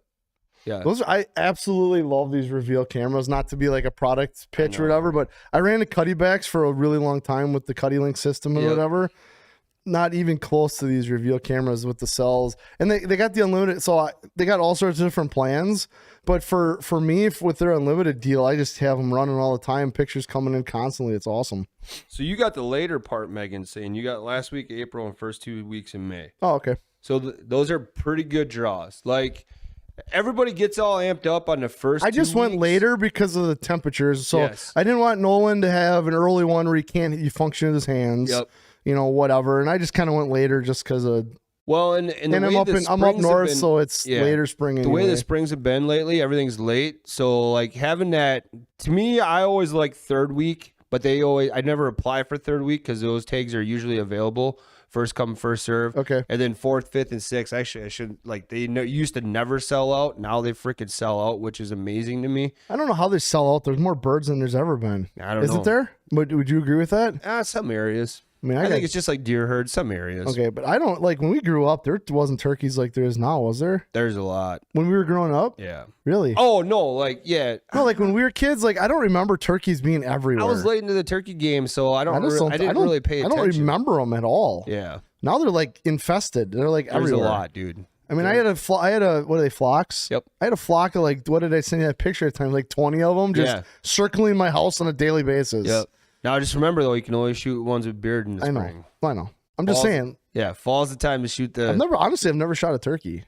B: Yeah.
A: I absolutely love these reveal cameras. Not to be like a product pitch or whatever, but I ran the Cuddy backs for a really long time with the Cuddy Link system and whatever. Not even close to these reveal cameras with the cells, and they got the unlimited. So they got all sorts of different plans. But for me, with their unlimited deal, I just have them running all the time. Pictures coming in constantly. It's awesome.
B: So you got the later part, Megan, saying you got last week April and first 2 weeks in May.
A: Oh, okay.
B: So those are pretty good draws. Like everybody gets all amped up on the first.
A: I just
B: 2
A: went
B: weeks.
A: later because of the temperatures. So
B: Yes.
A: I didn't want Nolan to have an early one where he function with his hands.
B: Yep.
A: Whatever. And I just kind of went later just because of.
B: Well, and
A: I'm up north, so it's later spring.
B: The way
A: anyway.
B: the springs have been lately, everything's late. So like having that, to me, I always like third week, but I never apply for third week because those tags are usually available. First come, first serve.
A: Okay.
B: And then 4th, 5th, and 6th. Actually, I should used to never sell out. Now they freaking sell out, which is amazing to me.
A: I don't know how they sell out. There's more birds than there's ever been.
B: I don't know.
A: Isn't there? Would you agree with that?
B: Some areas.
A: I mean,
B: I think it's just like deer herd. Some areas.
A: okay, but I don't like when we grew up. There wasn't turkeys like there is now, was there?
B: There's a lot.
A: When we were growing up,
B: Yeah.
A: really?
B: Oh no, like yeah.
A: No, like when we were kids, like I don't remember turkeys being everywhere.
B: I was late into the turkey game, so I didn't really pay attention.
A: I don't remember them at all.
B: Yeah.
A: Now they're like infested. They're like
B: There's
A: everywhere.
B: a lot, dude.
A: I mean, I had a what are they, flocks?
B: Yep.
A: I had a flock of like, what did I send you that picture at times? Like 20 of them just circling my house on a daily basis.
B: Yep. Now just remember though, you can only shoot ones with beard in the spring.
A: I know. I'm just saying.
B: Yeah, fall's the time to shoot the.
A: I've never shot a turkey.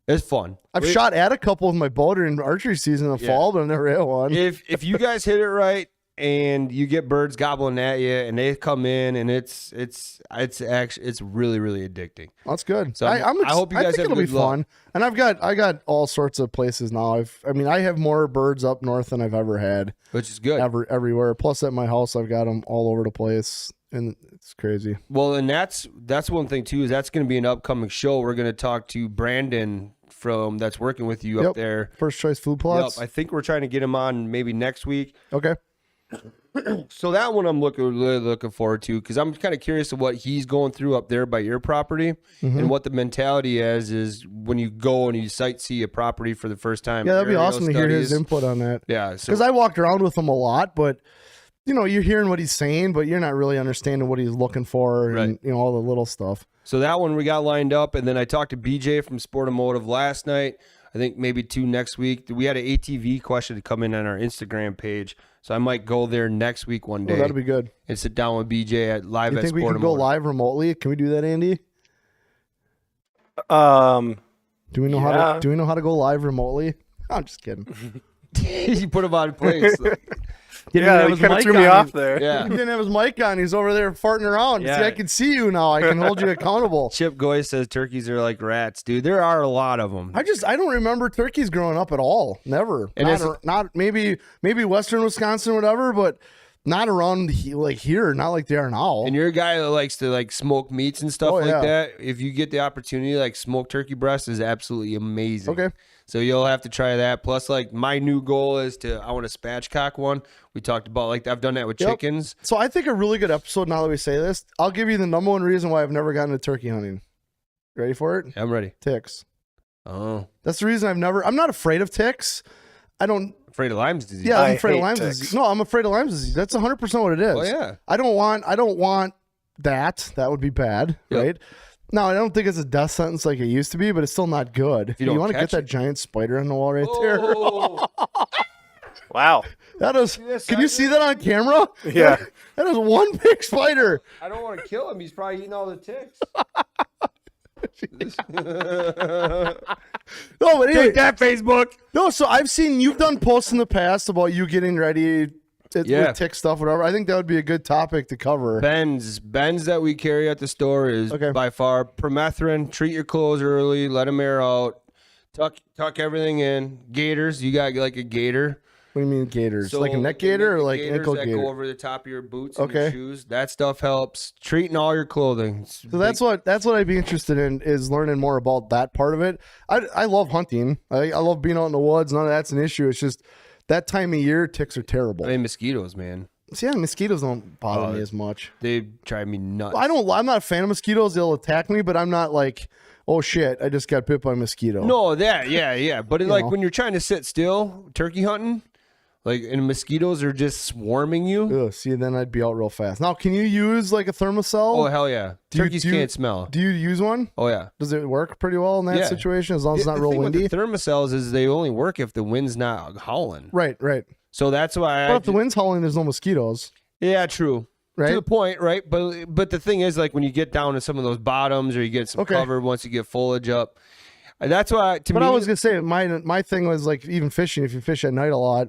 B: It's fun.
A: I've shot at a couple with my bow during archery season in the fall, but I've never hit one.
B: If you guys hit it right and you get birds gobbling at you and they come in and it's really, really addicting.
A: That's good.
B: So
A: I
B: hope you guys
A: think
B: have
A: it'll be
B: good luck.
A: fun. And I got all sorts of places now. I have more birds up north than I've ever had.
B: Which is good.
A: Everywhere. Plus at my house, I've got them all over the place. And it's crazy.
B: Well, and that's one thing too, is that's going to be an upcoming show. We're going to talk to Brandon that's working with you up there.
A: First choice food plots.
B: Yep. I think we're trying to get him on maybe next week.
A: Okay.
B: So that one I'm really looking forward to because I'm kind of curious of what he's going through up there by your property and what the mentality is when you go and you sightsee a property for the first time.
A: Yeah, that'd be
B: aerial
A: awesome to hear his
B: studies.
A: input on that.
B: Yeah,
A: because I walked around with him a lot, but you know, you're hearing what he's saying, but you're not really understanding what he's looking for,
B: Right.
A: and you know, all the little stuff.
B: So that one we got lined up, and then I talked to BJ from Sportomotive last night. I think maybe 2 next week. We had an ATV question to come in on our Instagram page, so I might go there next week one
A: Oh,
B: day
A: that'd be good.
B: and sit down with BJ at live
A: You
B: at
A: think we can go
B: Sportomotive.
A: live remotely? Can we do that, Andy? Do we know how
C: Yeah.
A: to? Do we know how to go live remotely? I'm just kidding.
B: You put him on place.
A: He didn't
C: Yeah,
A: have
C: you
A: his
C: kind of
A: mic
C: threw me
A: on.
C: off there.
B: Yeah.
A: He didn't have his mic on. He's over there farting around.
B: Yeah.
A: See, I can see you now. I can hold you accountable.
B: Chip Goy says turkeys are like rats, dude. There are a lot of them.
A: I don't remember turkeys growing up at all. Never.
B: And
A: Not maybe Western Wisconsin, whatever, but not around like here. Not like they are now.
B: And you're a guy that likes to like smoke meats and stuff
A: Oh,
B: like
A: yeah.
B: that. If you get the opportunity, like smoked turkey breast is absolutely amazing.
A: Okay.
B: So you'll have to try that. Plus, like my new goal is I want a spatchcock one. We talked about like I've done that with
A: Yep.
B: chickens.
A: So I think a really good episode. Now that we say this, I'll give you the number one reason why I've never gotten into turkey hunting. Ready for it?
B: I'm ready.
A: Ticks.
B: Oh,
A: That's the reason I'm not afraid of ticks. I don't.
B: afraid of Lyme's disease.
A: Yeah, I'm
C: I
A: afraid of
C: hate
A: Lyme's
C: ticks.
A: disease. No, I'm afraid of Lyme's disease. That's 100% what it is.
B: Oh yeah.
A: I don't want that. That would be bad,
B: Yep.
A: right? No, I don't think it's a death sentence like it used to be, but it's still not good.
B: you don't
A: want to get
B: catch
A: that
B: it.
A: giant spider on the wall right there?
B: Oh,
C: Wow.
A: That is.
B: Yes,
A: Can
B: I
A: you
B: do.
A: see that on camera?
C: Yeah.
A: That is one big spider.
B: I don't want to kill him. He's probably eating all the ticks.
A: No, but anyway,
B: Take that, Facebook.
A: no. So I've seen you've done posts in the past about you getting ready
B: Yeah.
A: with tick stuff, whatever. I think that would be a good topic to cover.
B: Bends that we carry at the store is
A: Okay.
B: by far permethrin. Treat your clothes early. Let them air out. Tuck everything in. Gators. You got like a gator.
A: What do you mean gators?
B: So
A: like a neck
B: you
A: gator
B: make
A: or
B: the
A: like
B: gators
A: ankle
B: that
A: gator?
B: go over the top of your boots and your
A: Okay.
B: shoes. That stuff helps. Treating all your clothing.
A: So that's what I'd be interested in, is learning more about that part of it. I love hunting. I love being out in the woods. None of that's an issue. It's just that time of year, ticks are terrible.
B: I mean, mosquitoes, man.
A: See, yeah, mosquitoes don't bother me as much.
B: They drive me nuts.
A: I'm not a fan of mosquitoes. They'll attack me, but I'm not like, oh shit, I just got bit by a mosquito.
B: No, yeah. But
A: You
B: like
A: know.
B: when you're trying to sit still, turkey hunting, like and mosquitoes are just swarming you.
A: Ugh, see, then I'd be out real fast. Now, can you use like a thermocell?
B: Oh hell yeah! Turkeys can't smell.
A: Do you use one?
B: Oh yeah.
A: Does it work pretty well in that
B: Yeah.
A: situation as long as it's not
B: The
A: real
B: thing with
A: windy?
B: the thermocells is they only work if the wind's not howling.
A: Right.
B: So that's why
A: But if the wind's howling, there's no mosquitoes.
B: yeah, true.
A: Right.
B: To the point, right? But the thing is, like when you get down to some of those bottoms or you get some
A: Okay.
B: cover once you get foliage up, that's why to
A: But
B: me.
A: I was gonna say my thing was like even fishing. If you fish at night a lot,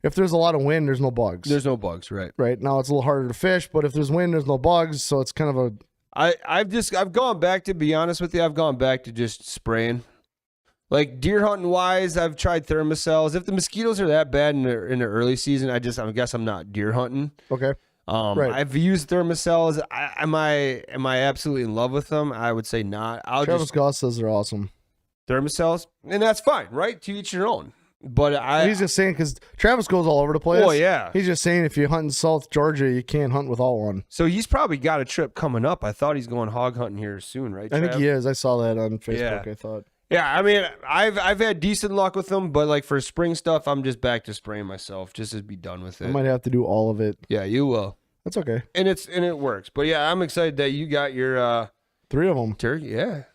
A: if there's a lot of wind, there's no bugs.
B: there's no bugs, right?
A: Right now it's a little harder to fish, but if there's wind, there's no bugs. So it's kind of a
B: I've gone back to be honest with you. I've gone back to just spraying. Like deer hunting wise, I've tried thermocells. If the mosquitoes are that bad in the early season, I guess I'm not deer hunting.
A: okay. Right.
B: I've used thermocells. Am I absolutely in love with them? I would say not. I'll
A: Travis
B: just
A: Goss says they're awesome.
B: thermocells, and that's fine, right? To each your own. But
A: He's just saying because Travis goes all over the place.
B: Oh, yeah.
A: He's just saying if you hunt in South Georgia, you can't hunt without one.
B: so he's probably got a trip coming up. I thought he's going hog hunting here soon, right?
A: I think
B: Trav?
A: he is. I saw that on Facebook.
B: Yeah.
A: I thought.
B: Yeah, I mean, I've had decent luck with them, but like for spring stuff, I'm just back to spraying myself, just to be done with
A: I
B: it.
A: might have to do all of it.
B: Yeah, you will,
A: That's okay.
B: and it works. But yeah, I'm excited that you got your
A: 3 of them.
B: turkey. Yeah, if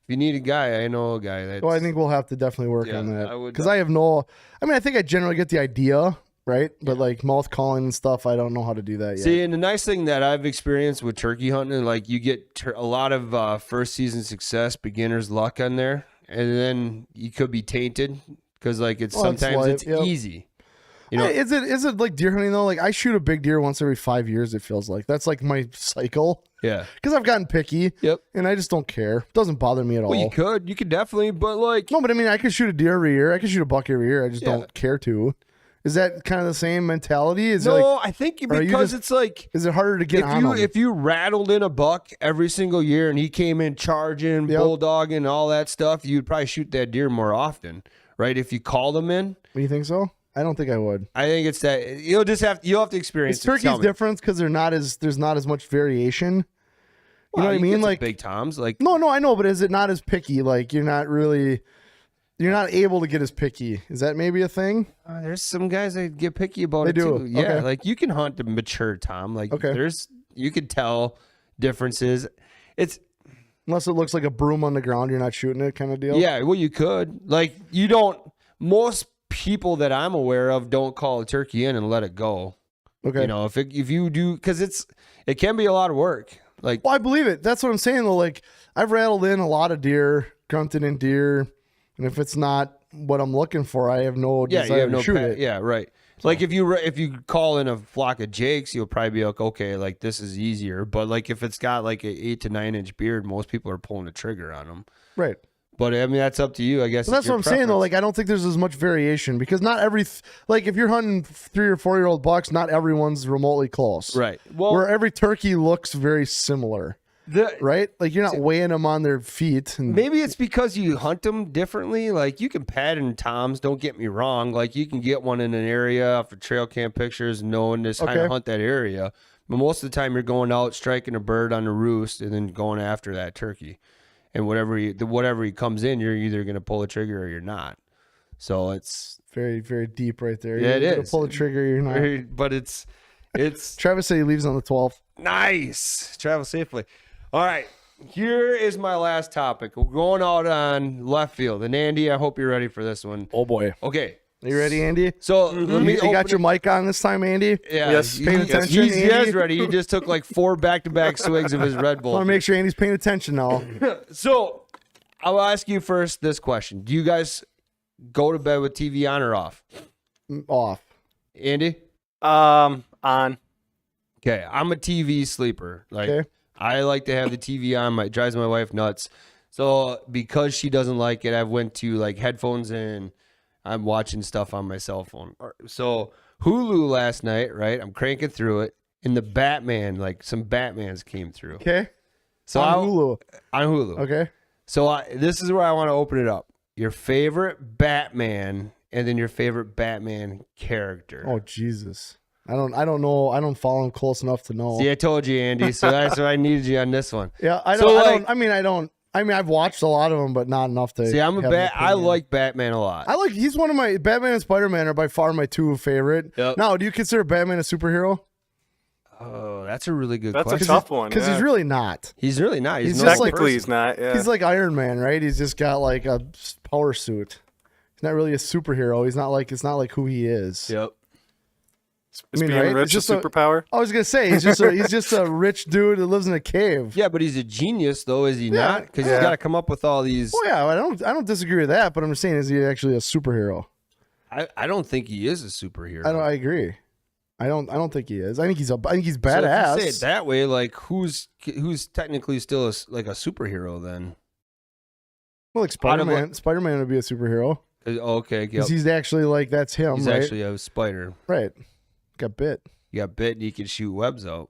B: you need a guy, I know a guy. That's,
A: Well, I think we'll have to definitely work
B: Yeah,
A: on that
B: I would
A: because I have no. I mean, I think I generally get the idea, right? But like mouth calling and stuff, I don't know how to do that yet.
B: See, and the nice thing that I've experienced with turkey hunting, like you get a lot of first season success, beginner's luck on there, and then you could be tainted because like it's
A: Well, it's
B: sometimes
A: life,
B: it's
A: yep.
B: easy. You know,
A: Hey, is it like deer hunting though? Like I shoot a big deer once every 5 years. It feels like that's like my cycle
B: yeah.
A: because I've gotten picky.
B: Yep.
A: And I just don't care. It doesn't bother me at all.
B: Well, you could definitely, but like
A: No, but I mean, I could shoot a deer every year. I could shoot a buck every year. I just
B: Yeah.
A: don't care to. Is that kind of the same mentality? Is it
B: no,
A: like,
B: I think
A: are you
B: because
A: just-
B: it's like
A: is it harder to get on them?
B: if you rattled in a buck every single year and he came in charging,
A: Yep.
B: bulldogging, all that stuff, you'd probably shoot that deer more often, right? If you called him in,
A: Do you think so? I don't think I would.
B: I think it's that you'll have to experience.
A: Is
B: it. Tell
A: turkey's
B: me.
A: different because there's not as much variation. You
B: Well,
A: know what I
B: get
A: mean?
B: some
A: Like
B: big toms, like
A: no, I know, but is it not as picky? Like you're not really. You're not able to get as picky. Is that maybe a thing?
B: There's some guys that get picky about
A: They
B: it
A: do.
B: too. Yeah,
A: Okay.
B: like you can hunt a mature tom. Like
A: Okay.
B: you could tell differences. It's
A: Unless it looks like a broom on the ground, you're not shooting it kind of deal.
B: yeah. Well, you could like you don't. Most people that I'm aware of don't call a turkey in and let it go.
A: Okay.
B: You know, if you do, because it can be a lot of work. Like
A: Well, I believe it. That's what I'm saying though. Like I've rattled in a lot of deer, grunted in deer, and if it's not what I'm looking for, I have no
B: yeah,
A: desire
B: you have
A: to
B: no
A: shoot it.
B: Yeah, right. Like if you call in a flock of jakes, you'll probably be like, okay, like this is easier. But like if it's got like an 8 to 9 inch beard, most people are pulling the trigger on them.
A: Right.
B: But I mean, that's up to you, I guess.
A: But that's
B: it's
A: what
B: your
A: I'm saying though.
B: preference.
A: Like I don't think there's as much variation because not every like if you're hunting 3 or 4 year old bucks, not everyone's remotely close.
B: right. Well,
A: Where every turkey looks very similar. Right? Like you're not weighing them on their feet. And
B: maybe it's because you hunt them differently. Like you can pattern toms. Don't get me wrong. Like you can get one in an area for trail cam pictures, knowing just kind
A: Okay.
B: of hunt that area. But most of the time, you're going out striking a bird on the roost and then going after that turkey. And whatever he comes in, you're either going to pull the trigger or you're not. So it's
A: very, very deep right there.
B: Yeah, it
A: You're gonna
B: is.
A: pull the trigger, you're not.
B: but it's
A: Travis said he leaves on the 12th.
B: nice. Travel safely. All right. Here is my last topic. We're going out on left field. And Andy, I hope you're ready for this one.
A: Oh boy.
B: Okay.
A: Are you ready, Andy?
B: So let me
A: You got
B: open
A: your mic on this time, Andy?
B: Yeah,
C: Yes.
A: Paying attention,
B: He is
A: Andy?
B: ready. He just took like 4 back-to-back swigs of his Red
A: I
B: Bull.
A: want to make sure Andy's paying attention now.
B: So I'll ask you first this question: do you guys go to bed with TV on or off?
A: Off.
B: Andy?
C: On.
B: Okay, I'm a TV sleeper. Like
A: Okay.
B: I like to have the TV on. It drives my wife nuts. So because she doesn't like it, I went to like headphones in. I'm watching stuff on my cell phone. So Hulu last night, right? I'm cranking through it, and the Batman, like some Batmans came through.
A: Okay.
B: So
A: on Hulu.
B: On Hulu.
A: Okay.
B: So this is where I want to open it up. Your favorite Batman, and then your favorite Batman character.
A: Oh Jesus. I don't know. I don't follow him close enough to know.
B: See, I told you, Andy. So that's why I needed you on this one.
A: Yeah, I
B: So,
A: don't.
B: like-
A: I mean, I've watched a lot of them, but not enough to.
B: See, I'm a
A: have an
B: I
A: opinion.
B: like Batman a lot.
A: He's one of my Batman and Spider-Man are by far my 2 favorite.
B: Yep.
A: Now, do you consider Batman a superhero?
B: Oh, that's a really good
C: That's a
B: question.
C: tough one.
A: Because
C: yeah.
A: he's really not.
B: He's really not. He's
A: He's
B: not
A: just like-
C: Technically, he's not. Yeah.
A: He's like Iron Man, right? He's just got like a power suit. He's not really a superhero. He's not like, it's not like who he is.
B: Yep.
C: Is
A: I mean,
C: being
A: right?
C: rich
A: It's
C: a
A: just a-
C: superpower?
A: I was gonna say he's just a rich dude that lives in a cave.
B: Yeah, but he's a genius, though, is he
A: Yeah,
B: not? Because
C: yeah.
B: he's got to come up with all these.
A: Oh yeah, I don't disagree with that, but I'm just saying, is he actually a superhero?
B: I don't think he is a superhero.
A: I agree. I don't think he is. I think he's
B: So if you
A: badass.
B: say it that way, like who's technically still like a superhero then?
A: Well, like Spider-Man. Spider-Man would be a superhero
B: Okay, yep.
A: because he's actually like that's him,
B: He's
A: right?
B: actually a spider.
A: Right. Got bit.
B: You got bit and he can shoot webs out.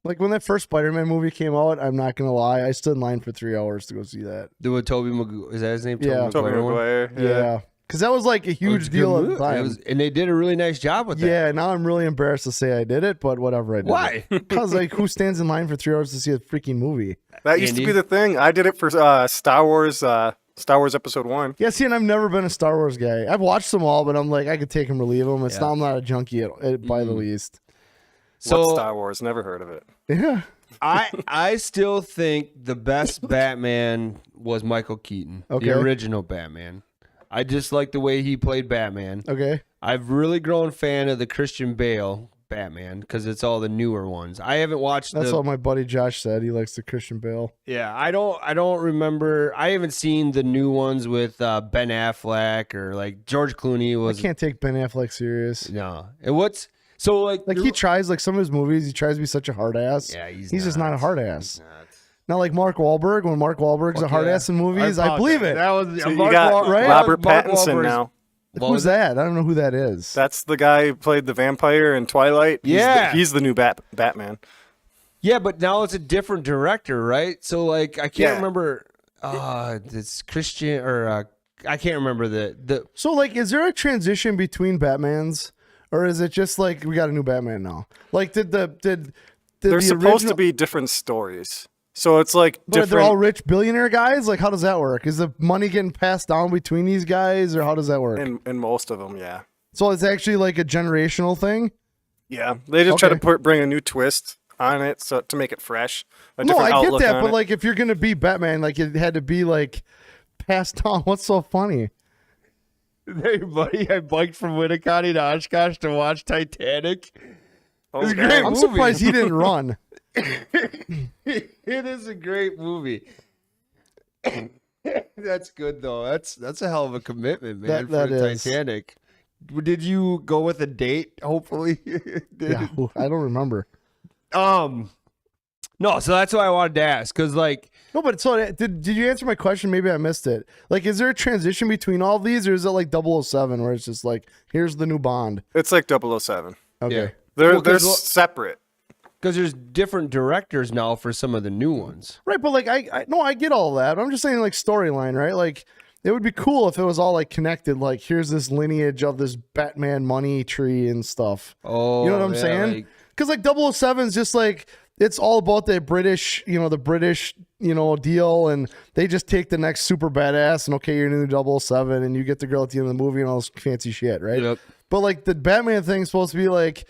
A: Like when that first Spider-Man movie came out, I'm not gonna lie, I stood in line for 3 hours to go see that.
B: With Toby Maguire, is that his name?
A: Yeah.
C: Tobey Maguire.
A: Yeah, because that was like a
B: It was
A: huge
B: a good
A: deal at the
B: movie.
A: time.
B: And they did a really nice job with that.
A: Yeah, now I'm really embarrassed to say I did it, but whatever. I did.
B: Why?
A: Because like, who stands in line for 3 hours to see a freaking movie?
C: That used to
B: Andy?
C: be the thing. I did it for Star Wars Episode 1.
A: Yeah, see, and I've never been a Star Wars guy. I've watched them all, but I'm like, I could take them or leave them. It's
B: Yeah.
A: not, I'm not a junkie by the least.
C: What
B: So
C: Star Wars? Never heard of it.
A: Yeah.
B: I still think the best Batman was Michael Keaton,
A: Okay.
B: the original Batman. I just like the way he played Batman.
A: Okay.
B: I've really grown a fan of the Christian Bale Batman because it's all the newer ones. I haven't watched
A: That's
B: the.
A: what my buddy Josh said. He likes the Christian Bale.
B: Yeah, I don't remember. I haven't seen the new ones with Ben Affleck or like George Clooney was.
A: I can't take Ben Affleck serious.
B: No, and what's so like?
A: Like he tries, like some of his movies, he tries to be such a hard ass.
B: Yeah, he's
A: just not a hard ass.
B: He's not.
A: Not like Mark Wahlberg. When Mark Wahlberg's a hard ass in movies, I believe it.
B: That was
C: So you got
A: right?
C: Robert
B: Mark
C: Pattinson
B: Wahlberg's-
C: now.
B: What
A: Who's
B: was it?
A: that? I don't know who that is.
C: That's the guy who played the vampire in Twilight.
B: Yeah.
C: He's the new Batman.
B: Yeah, but now it's a different director, right? So like I can't
C: Yeah.
B: remember. It's Christian or I can't remember the.
A: So, like, is there a transition between Batmans, or is it just like we got a new Batman now? Like, did
C: They're
A: the
C: supposed
A: original,
C: to be different stories. So it's like
A: But they're
C: different.
A: all rich billionaire guys. Like, how does that work? Is the money getting passed down between these guys, or how does that work?
C: in most of them, yeah.
A: So it's actually like a generational thing.
C: Yeah, they just try
A: Okay.
C: to bring a new twist on it so to make it fresh. A
A: No,
C: different
A: I get
C: outlook
A: that,
C: on
A: but
C: it.
A: like, if you're gonna be Batman, like it had to be like passed down. What's so funny?
B: Hey, buddy, I biked from Winneconne to Oshkosh to watch Titanic.
C: Oh,
B: it's
C: dang.
B: great.
A: I'm
B: Movie.
A: surprised he didn't run.
B: It is a great movie. That's good though. That's a hell of a commitment, man.
A: That
B: for
A: is.
B: Titanic. Did you go with a date? Hopefully.
A: Yeah, I don't remember.
B: No. So that's why I wanted to ask, because like,
A: No, but so did you answer my question? Maybe I missed it. Like, is there a transition between all of these, or is it like 007 where it's just like, here's the new Bond?
C: It's like 007.
A: Okay.
B: Yeah.
C: They're
B: Well, 'cause
C: separate.
B: because there's different directors now for some of the new ones.
A: Right, but like I get all that. I'm just saying like storyline, right? Like it would be cool if it was all like connected. Like here's this lineage of this Batman money tree and stuff.
B: Oh,
A: You know what I'm
B: yeah,
A: saying?
B: like-
A: Because like 007 is just like it's all about the British, the British, deal, and they just take the next super badass and okay, you're new 007 and you get the girl at the end of the movie and all this fancy shit, right?
B: Yep.
A: But like the Batman thing's supposed to be like,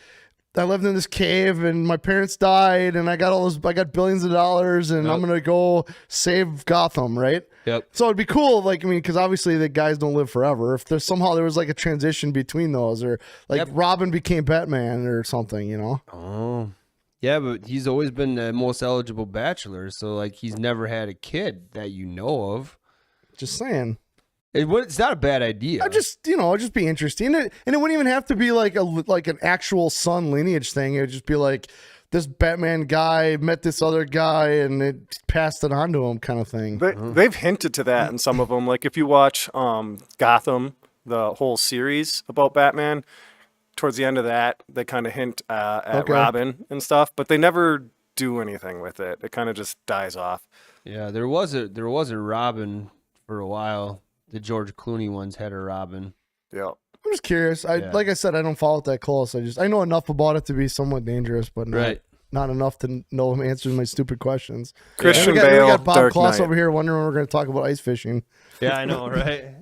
A: I lived in this cave and my parents died and I got billions of dollars and I'm gonna go save Gotham, right?
B: Yep.
A: So it'd be cool, like because obviously the guys don't live forever. If there's somehow there was like a transition between those, or like Robin became Batman or something,
B: Oh. Yeah, but he's always been the most eligible bachelor, so like he's never had a kid that you know of.
A: Just saying.
B: It's not a bad idea.
A: I just it'd just be interesting, and it wouldn't even have to be like an actual son lineage thing. It would just be like this Batman guy met this other guy and it passed it on to him, kind of thing.
C: They've hinted to that in some of them. Like if you watch Gotham, the whole series about Batman, towards the end of that, they kind of hint at Robin and stuff, but they never do anything with it. It kind of just dies off.
B: Yeah, there was a Robin for a while. The George Clooney ones had a Robin.
C: Yeah.
A: I'm just curious. Like I said, I don't follow it that close. I know enough about it to be somewhat dangerous, but not enough to know answers my stupid questions.
C: Christian
A: we
C: Bale,
A: got Bob
C: Dark
A: Kloss
C: Knight.
A: over here wondering when we're going to talk about ice fishing.
B: Yeah, I know, right?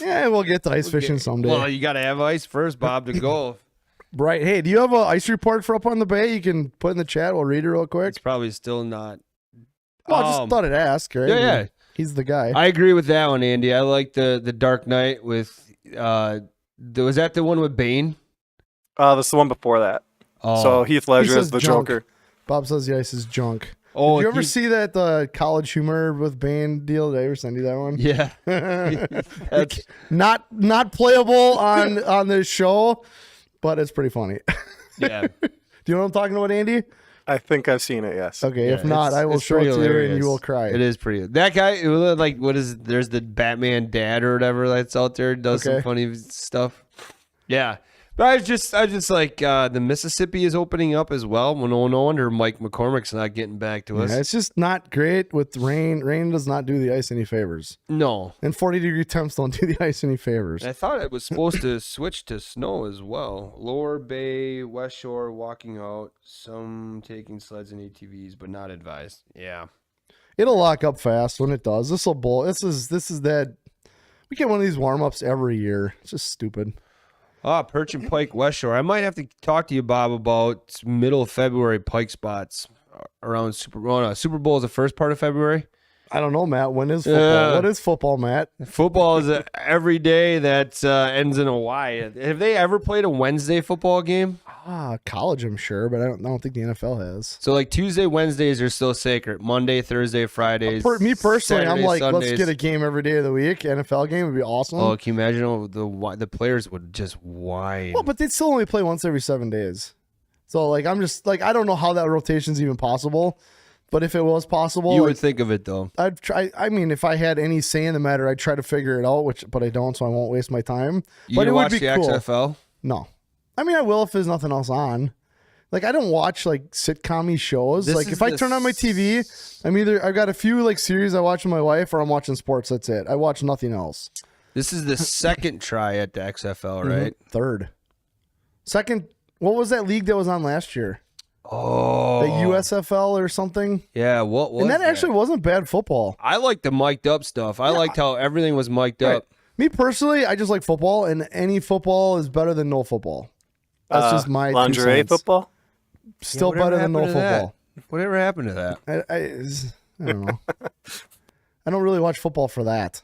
A: Yeah, we'll get to ice fishing someday.
B: Well, you got to have ice first, Bob, to go.
A: Right. Hey, do you have an ice report for up on the bay? You can put in the chat. We'll read it real quick.
B: It's probably still not.
A: Well, I just thought I'd ask, right?
B: Yeah.
A: He's the guy.
B: I agree with that one, Andy. I like the Dark Knight with was that the one with Bane?
C: That's the one before that.
B: Oh.
C: So Heath
A: He
C: Ledger
A: says
C: is the
A: junk.
C: Joker.
A: Bob says the ice is junk.
B: Oh,
A: Did you ever
B: he-
A: see that College Humor with Bane deal? Did I ever send you that one?
B: Yeah. That's,
A: Not playable on this show, but it's pretty funny.
B: yeah.
A: Do you know what I'm talking about, Andy?
C: I think I've seen it, yes.
A: Okay,
B: Yeah,
A: if not, I will
B: it's
A: show it
B: pretty
A: to you and
B: hilarious.
A: you will cry.
B: It is pretty. That guy, it was like, what is? There's the Batman dad or whatever that's out there, does some
A: Okay.
B: funny stuff. Yeah, but I just like the Mississippi is opening up as well. No wonder Mike McCormick's not getting back to us.
A: Yeah, it's just not great with rain. Rain does not do the ice any favors.
B: No,
A: And 40-degree temps don't do the ice any favors.
B: I thought it was supposed to switch to snow as well. Lower Bay, West Shore, walking out. Some taking sleds and ATVs, but not advised. Yeah.
A: It'll lock up fast when it does. This is that. We get one of these warm-ups every year. It's just stupid.
B: Perch and Pike West Shore. I might have to talk to you, Bob, about middle of February pike spots around Super Bowl. No, Super Bowl is the first part of February.
A: I don't know, Matt. When is football?
B: Yeah.
A: What is football, Matt?
B: Football is every day that ends in a Y. Have they ever played a Wednesday football game?
A: College, I'm sure, but I don't think the NFL has.
B: So like Tuesday, Wednesdays are still sacred. Monday, Thursday, Fridays.
A: Me personally, I'm
B: Saturday,
A: like,
B: Sundays.
A: let's get a game every day of the week. NFL game would be awesome.
B: Oh, can you imagine the players would just whine?
A: Well, but they'd still only play once every 7 days. So like, I'm just like, I don't know how that rotation's even possible. But if it was possible,
B: you
A: like,
B: would think of it though.
A: I'd try. I mean, if I had any say in the matter, I'd try to figure it out. But I don't, so I won't waste my time.
B: You
A: but
B: gonna
A: it would
B: watch
A: be
B: the
A: cool.
B: XFL?
A: No, I mean I will if there's nothing else on. Like I don't watch like sitcom-y shows.
B: This
A: Like
B: is
A: if I
B: the
A: turn on my TV, I've got a few like series I watch with my wife, or I'm watching sports. That's it. I watch nothing else.
B: This is the second try at the XFL, right?
A: Third, second. What was that league that was on last year?
B: Oh,
A: the USFL or something.
B: Yeah, what was
A: And that actually wasn't bad football.
B: I liked the mic'd up stuff. I liked how everything was mic'd
A: Right.
B: up.
A: Me personally, I just like football, and any football is better than no football. That's just my 2
C: lingerie
A: cents.
C: football.
A: Still
B: Whatever
A: better than no
B: happened to that?
A: football.
B: Whatever happened to that?
A: I don't know. I don't really watch football for that.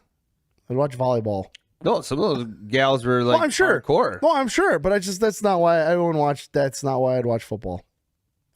A: I watch volleyball.
B: No, some of those gals were like
A: I'm sure.
B: hardcore.
A: No, I'm sure, but that's not why I wouldn't watch. That's not why I'd watch football.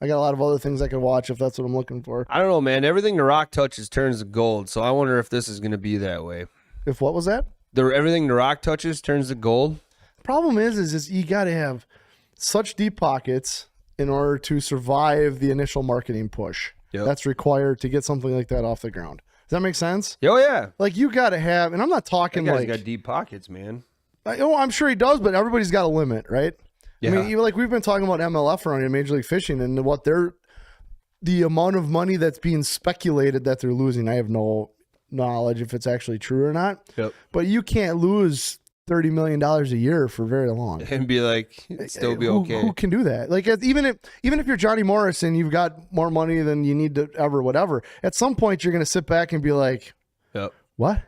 A: I got a lot of other things I could watch if that's what I'm looking for.
B: I don't know, man. Everything The Rock touches turns to gold. So I wonder if this is going to be that way.
A: If what was that?
B: Everything The Rock touches turns to gold.
A: Problem is you got to have such deep pockets in order to survive the initial marketing push.
B: Yep.
A: That's required to get something like that off the ground. Does that make sense?
B: Oh yeah,
A: Like you got to have, and I'm not talking
B: that guy's
A: like
B: got deep pockets, man.
A: I'm sure he does, but everybody's got a limit, right?
B: Yeah.
A: I mean, even like we've been talking about MLF running Major League Fishing and what the amount of money that's being speculated that they're losing. I have no knowledge if it's actually true or not.
B: Yep.
A: But you can't lose $30 million a year for very long.
B: And be like, still be okay.
A: Who can do that? Like even if you're Johnny Morris and you've got more money than you need to ever, whatever. At some point, you're going to sit back and be like,
B: Yep.
A: "What?"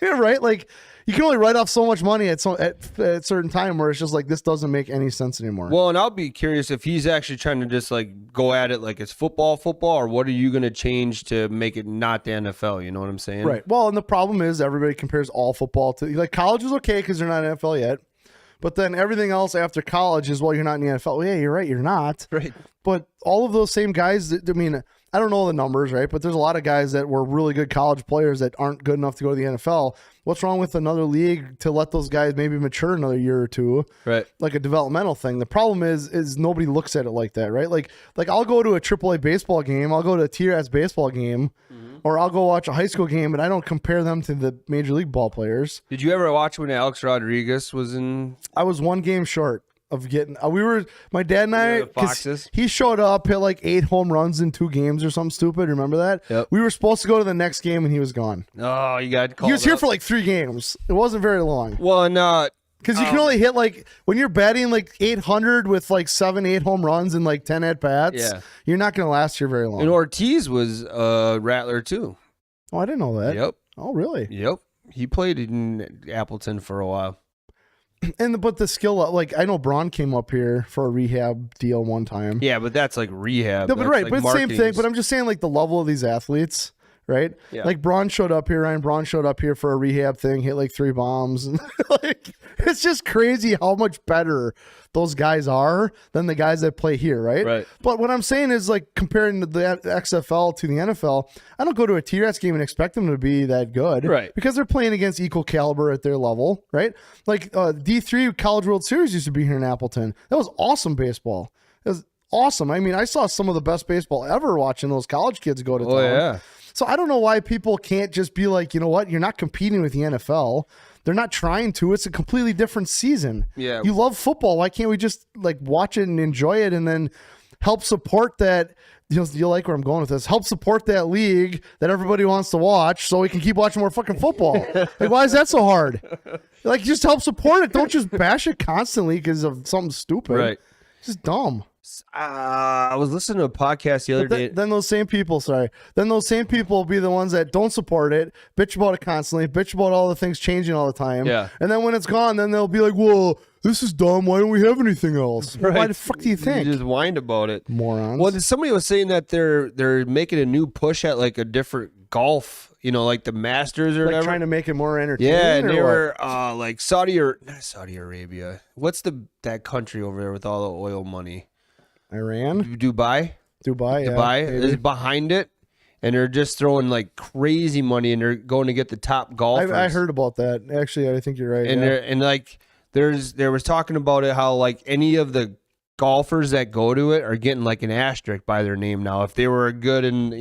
A: Right? Like you can only write off so much money at certain time where it's just like this doesn't make any sense anymore.
B: Well, and I'll be curious if he's actually trying to just like go at it like it's football, or what are you going to change to make it not the NFL? You know what I'm saying?
A: Right. Well, and the problem is everybody compares all football to like college is okay because they're not NFL yet, but then everything else after college is well, you're not in the NFL. Well, yeah, you're right, you're not.
B: Right.
A: But all of those same guys, I mean, I don't know the numbers, right? But there's a lot of guys that were really good college players that aren't good enough to go to the NFL. What's wrong with another league to let those guys maybe mature another year or two?
B: Right.
A: Like a developmental thing. The problem is nobody looks at it like that, right? Like I'll go to a AAA baseball game, I'll go to a TRS baseball game, or I'll go watch a high school game, and I don't compare them to the major league ball players.
B: Did you ever watch when Alex Rodriguez was in?
A: I was one game short of getting. My dad and I,
B: The Foxes?
A: he showed up, hit like 8 home runs in 2 games or something stupid. Remember that?
B: Yep.
A: We were supposed to go to the next game, and he was gone.
B: Oh, you got called.
A: He was here
B: up.
A: for like 3 games. It wasn't very long.
B: Well, and
A: Because you can only hit like when you're batting like 800 with like 7-8 home runs and like 10 at bats.
B: Yeah.
A: You're not going to last here very long.
B: and Ortiz was a Rattler too.
A: Oh, I didn't know that.
B: Yep.
A: Oh, really?
B: Yep. He played in Appleton for a while.
A: But the skill, like I know Braun came up here for a rehab deal one time.
B: Yeah, but that's like rehab.
A: No, but
B: That's
A: right,
B: like
A: but it's the same thing.
B: markings.
A: But I'm just saying, like the level of these athletes, right?
B: Yeah.
A: Like Braun showed up here. Ryan Braun showed up here for a rehab thing, hit like 3 bombs, and like it's just crazy how much better those guys are than the guys that play here, right?
B: Right.
A: But what I'm saying is, like comparing the XFL to the NFL, I don't go to a TRS game and expect them to be that good,
B: Right.
A: Because they're playing against equal caliber at their level, right? Like D3 College World Series used to be here in Appleton. That was awesome baseball. It was awesome. I mean, I saw some of the best baseball ever watching those college kids go to town.
B: Oh yeah.
A: So I don't know why people can't just be like, you know what? You're not competing with the NFL. They're not trying to. It's a completely different season.
B: Yeah.
A: You love football. Why can't we just like watch it and enjoy it and then help support that? You'll like where I'm going with this. Help support that league that everybody wants to watch so we can keep watching more fucking football. Like, why is that so hard? Like, just help support it. Don't just bash it constantly because of something stupid.
B: Right.
A: It's just dumb.
B: I was listening to a podcast the other day.
A: Then those same people will be the ones that don't support it, bitch about it constantly, bitch about all the things changing all the time.
B: Yeah.
A: And then when it's gone, then they'll be like, well, this is dumb. Why don't we have anything else? Well, why the fuck do you think?
B: You just whined about it.
A: Morons.
B: Well, somebody was saying that they're making a new push at like a different golf, like the Masters or
A: like
B: whatever.
A: trying to make it more entertaining?
B: Yeah, and
A: or
B: they
A: what?
B: were like not Saudi Arabia. What's that country over there with all the oil money?
A: Iran?
B: Dubai.
A: Dubai, yeah.
B: Dubai
A: maybe.
B: is behind it, and they're just throwing like crazy money, and they're going to get the top golfers.
A: I heard about that. Actually, I think you're right.
B: and
A: yeah.
B: like there was talking about it how like any of the golfers that go to it are getting like an asterisk by their name now if they were good in the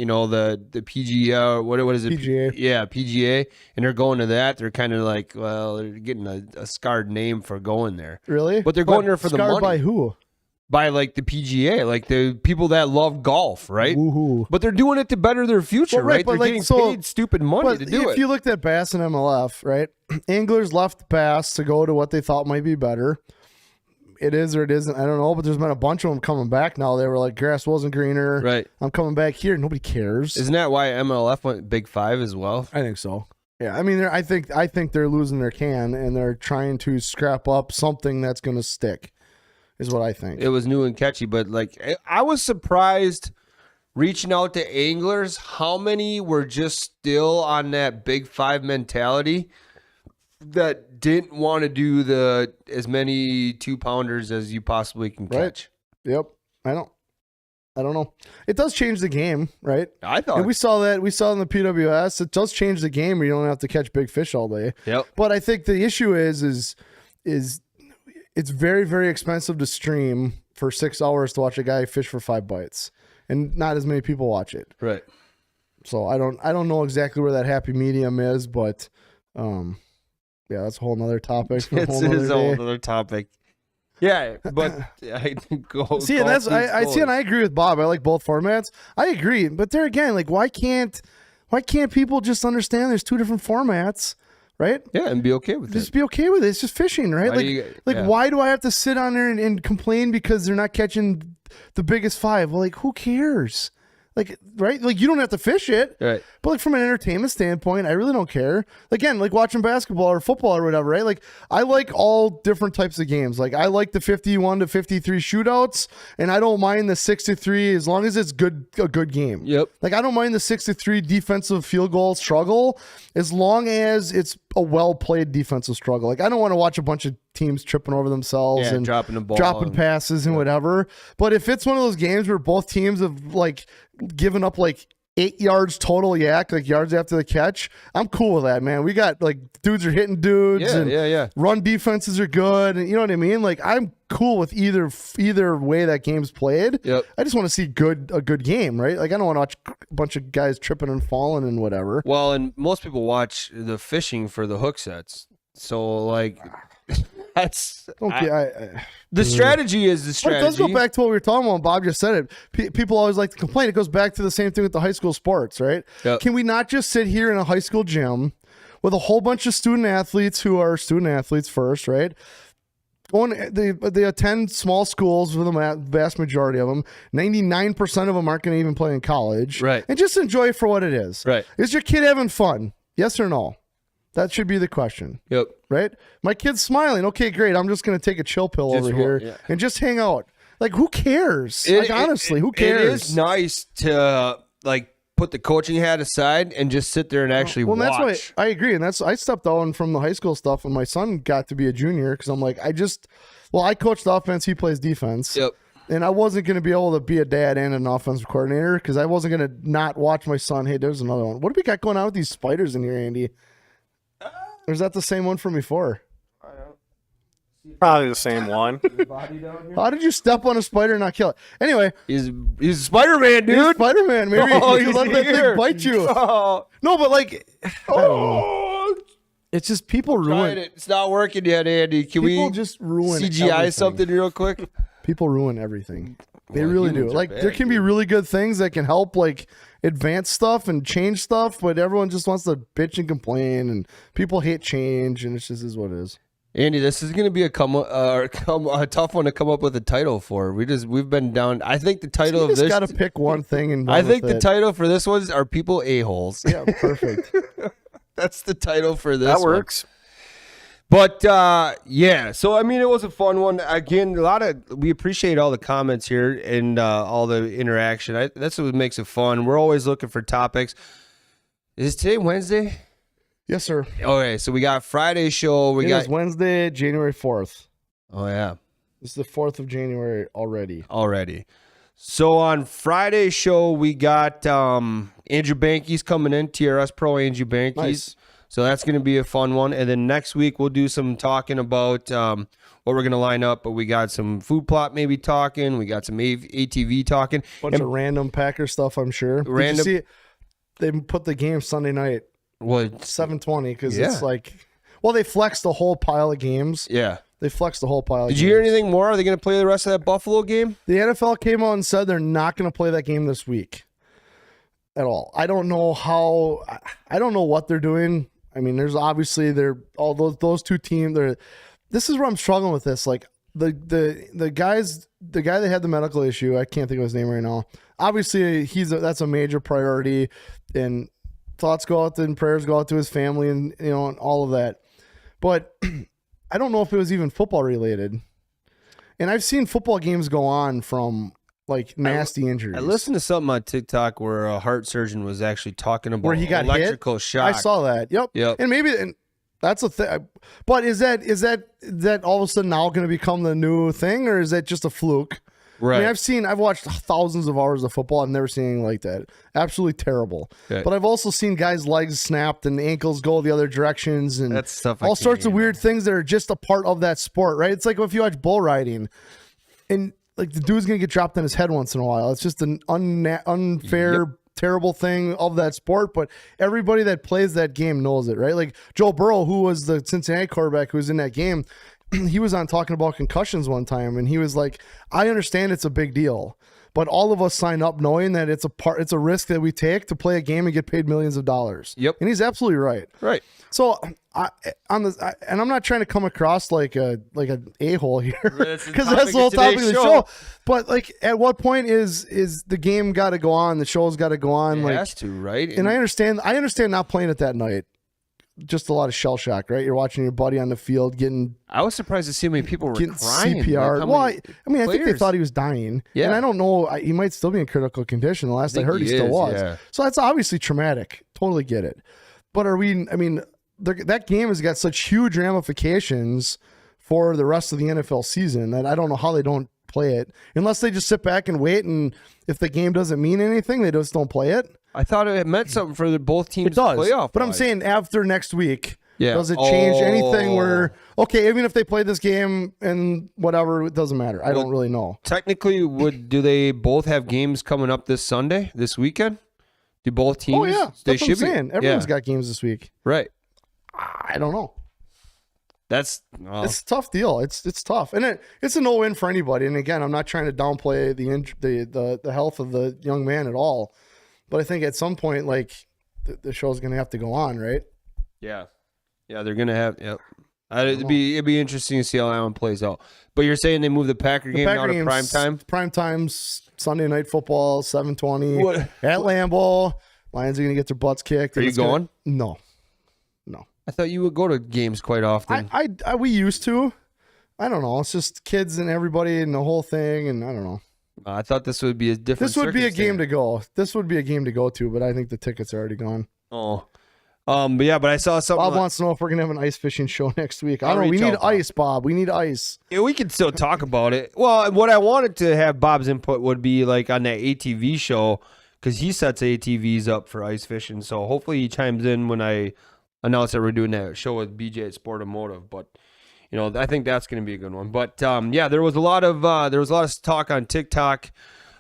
B: PGA, what is it,
A: PGA.
B: Yeah, PGA, and they're going to that, they're kind of like, well, they're getting a scarred name for going there.
A: Really?
B: But they're going there for the
A: scarred
B: money.
A: by who?
B: By like the PGA, like the people that love golf, right?
A: Woohoo.
B: But they're doing it to better their future,
A: Well, right,
B: right?
A: but
B: They're
A: like,
B: getting
A: so-
B: paid stupid money
A: But
B: to do
A: if
B: it.
A: you looked at Bass and MLF, right? Anglers left Bass to go to what they thought might be better. it is or it isn't. I don't know, but there's been a bunch of them coming back now. They were like, grass wasn't greener.
B: Right.
A: I'm coming back here. Nobody cares.
B: Isn't that why MLF went Big Five as well?
A: I think so. Yeah, I mean, I think they're losing their can and they're trying to scrap up something that's going to stick, is what I think.
B: It was new and catchy, but like I was surprised reaching out to anglers how many were just still on that Big Five mentality that didn't want to do as many 2-pounders as you possibly can catch.
A: Right. Yep. I don't know. It does change the game, right?
B: I thought
A: and we saw in the PWS. It does change the game where you don't have to catch big fish all day.
B: Yep.
A: But I think the issue is it's very, very expensive to stream for 6 hours to watch a guy fish for 5 bites, and not as many people watch it.
B: Right.
A: So I don't know exactly where that happy medium is, but yeah, that's a whole nother topic.
B: It is a whole other topic. Yeah, but I go
A: see, and that's I see, and I agree with Bob. I like both formats. I agree, but there again, like why can't people just understand there's 2 different formats, right?
B: Yeah, and be okay with it.
A: Just be okay with it. It's just fishing, right? Why do I have to sit on there and complain because they're not catching the biggest 5? Well, like who cares? Like, right? Like, you don't have to fish it.
B: Right.
A: But, like, from an entertainment standpoint, I really don't care. Again, like watching basketball or football or whatever, right? Like, I like all different types of games. Like, I like the 51 to 53 shootouts, and I don't mind the 6 to 3 as long as it's a good game.
B: Yep.
A: Like, I don't mind the 6 to 3 defensive field goal struggle as long as it's a well-played defensive struggle. Like, I don't want to watch a bunch of teams tripping over themselves and
B: dropping the ball,
A: dropping passes and whatever. But if it's one of those games where both teams have like given up like 8 yards total yak, like yards after the catch, I'm cool with that, man. We got like dudes are hitting dudes and run defenses are good, and you know what I mean? Like I'm cool with either way that game's played.
B: Yep.
A: I just want to see a good game, right? Like I don't want to watch a bunch of guys tripping and falling and whatever.
B: Well, and most people watch the fishing for the hook sets. So like that's
A: okay.
B: The strategy is the strategy.
A: But it does go back to what we were talking about. Bob just said it. People always like to complain. It goes back to the same thing with the high school sports, right?
B: Yep.
A: Can we not just sit here in a high school gym with a whole bunch of student athletes who are student athletes first, right? They attend small schools for the vast majority of them. 99% of them aren't going to even play in college.
B: Right.
A: And just enjoy it for what it is.
B: Right.
A: Is your kid having fun? Yes or no? That should be the question.
B: Yep.
A: Right? My kid's smiling. Okay, great. I'm just going to take a chill pill over here and just hang out. Like, who cares? Honestly, who cares?
B: It is nice to, like, put the coaching hat aside and just sit there and actually watch.
A: That's why I agree. And I stepped down from the high school stuff when my son got to be a junior because I'm like, I coached offense. He plays defense.
B: Yep.
A: And I wasn't going to be able to be a dad and an offensive coordinator because I wasn't going to not watch my son. Hey, there's another one. What do we got going on with these spiders in here, Andy? Or is that the same one from before?
C: Probably the same one.
A: How did you step on a spider and not kill it? Anyway.
B: He's Spider-Man, dude.
A: He's Spider-Man. Maybe you let that
B: here.
A: thing bite you.
B: Oh.
A: No, but like, it's just people ruin
B: it. It's not working yet, Andy. Can
A: people
B: we
A: just ruin
B: CGI
A: everything.
B: something real quick?
A: People ruin everything. They
B: Well,
A: really do.
B: humans are
A: Like,
B: bad,
A: there can be really good things that can help, like, advance stuff and change stuff, but everyone just wants to bitch and complain, and people hate change, and it just is what it is.
B: Andy, this is going to be a tough one to come up with a title for. We've been down. I think the title
A: You
B: of this.
A: got to pick one thing, and
B: I think the title for this one is "Are People A-holes?"
A: Yeah, perfect.
B: That's the title for this.
C: That works.
B: But yeah, so I mean, it was a fun one. Again, we appreciate all the comments here and all the interaction. That's what makes it fun. We're always looking for topics. Is today Wednesday?
A: Yes, sir.
B: Okay, so we got Friday's show.
A: It is Wednesday, January 4th.
B: Oh yeah,
A: It's the 4th of January already.
B: So on Friday's show, we got Andrew Banky's coming in, TRS Pro Andrew Banky's.
A: Nice.
B: So that's going to be a fun one. And then next week, we'll do some talking about what we're going to line up. But we got some food plot maybe talking. We got some ATV talking.
A: Bunch of random Packer stuff, I'm sure. Did you see they put the game Sunday night, 7:20, because it's like, well, they flexed the whole pile of games.
B: Yeah.
A: They flexed the whole pile of games.
B: Did you hear anything more? Are they going to play the rest of that Buffalo game?
A: The NFL came out and said they're not going to play that game this week at all. I don't know what they're doing. I mean, there's obviously all those two teams. This is where I'm struggling with this. Like, the guy that had the medical issue, I can't think of his name right now. Obviously, that's a major priority, and thoughts go out and prayers go out to his family, and and all of that. But I don't know if it was even football related. And I've seen football games go on from like nasty injuries.
B: I listened to something on TikTok where a heart surgeon was actually talking about
A: where he got
B: electrical
A: hit.
B: shock.
A: I saw that. Yep. And that's a thing. But is that all of a sudden now going to become the new thing, or is that just a fluke?
B: Right.
A: I mean, I've watched thousands of hours of football. I've never seen anything like that. Absolutely terrible.
B: Okay.
A: But I've also seen guys' legs snapped and ankles go the other directions, and
B: that's stuff
A: all sorts of weird things that are just a part of that sport, right? It's like if you watch bull riding, and like the dude's gonna get dropped on his head once in a while. It's just an unfair, terrible thing of that sport. But everybody that plays that game knows it, right? Like Joe Burrow, who was the Cincinnati quarterback who was in that game. He was on talking about concussions one time, and he was like, I understand it's a big deal, but all of us sign up knowing that it's a risk that we take to play a game and get paid millions of dollars.
B: Yep.
A: And he's absolutely right.
B: Right.
A: So and I'm not trying to come across like an a-hole here, because that's the whole topic of the show. But like, at what point is the game got to go on? The show's got to go on.
B: It has to, right?
A: And I understand not playing it that night. Just a lot of shell shock, right? You're watching your buddy on the field getting.
B: I was surprised to see how many people were
A: getting
B: crying.
A: CPR. I think they thought he was dying.
B: Yeah.
A: And I don't know. He might still be in critical condition. The last I heard, he still was.
B: Yeah.
A: So that's obviously traumatic. Totally get it. But that game has got such huge ramifications for the rest of the NFL season that I don't know how they don't play it, unless they just sit back and wait. And if the game doesn't mean anything, they just don't play it.
B: I thought it meant something for both teams.
A: It does,
B: playoff.
A: but I'm saying after next week,
B: yeah.
A: Does it change anything where, okay, even if they play this game and whatever, it doesn't matter. I don't really know.
B: Technically, do they both have games coming up this weekend? Do both teams?
A: Oh, yeah.
B: They
A: That's what
B: should
A: I'm saying.
B: be.
A: Everyone's got games this week.
B: Right.
A: I don't know.
B: It's
A: a tough deal. It's tough. And it's a no-win for anybody. And again, I'm not trying to downplay the health of the young man at all. But I think at some point, like, the show's going to have to go on, right?
B: Yeah. Yeah, they're going to have, yep. It'd be interesting to see how that one plays out. But you're saying they move the Packer game now to prime time?
A: Prime time's Sunday Night Football, 7:20 at Lambeau. Lions are going to get their butts kicked.
B: Are you going?
A: No.
B: I thought you would go to games quite often.
A: We used to. I don't know. It's just kids and everybody and the whole thing, and I don't know.
B: I thought this would be a different.
A: This would be a game to go. This would be a game to go to, but I think the tickets are already gone.
B: Oh, but I saw something.
A: Bob wants to know if we're gonna have an ice fishing show next week. I don't know. We need ice, Bob. We need ice.
B: Yeah, we can still talk about it. Well, what I wanted to have Bob's input would be like on that ATV show, because he sets ATVs up for ice fishing. So hopefully he chimes in when I announce that we're doing that show with BJ at Sportomotive. But I think that's going to be a good one. But there was a lot of talk on TikTok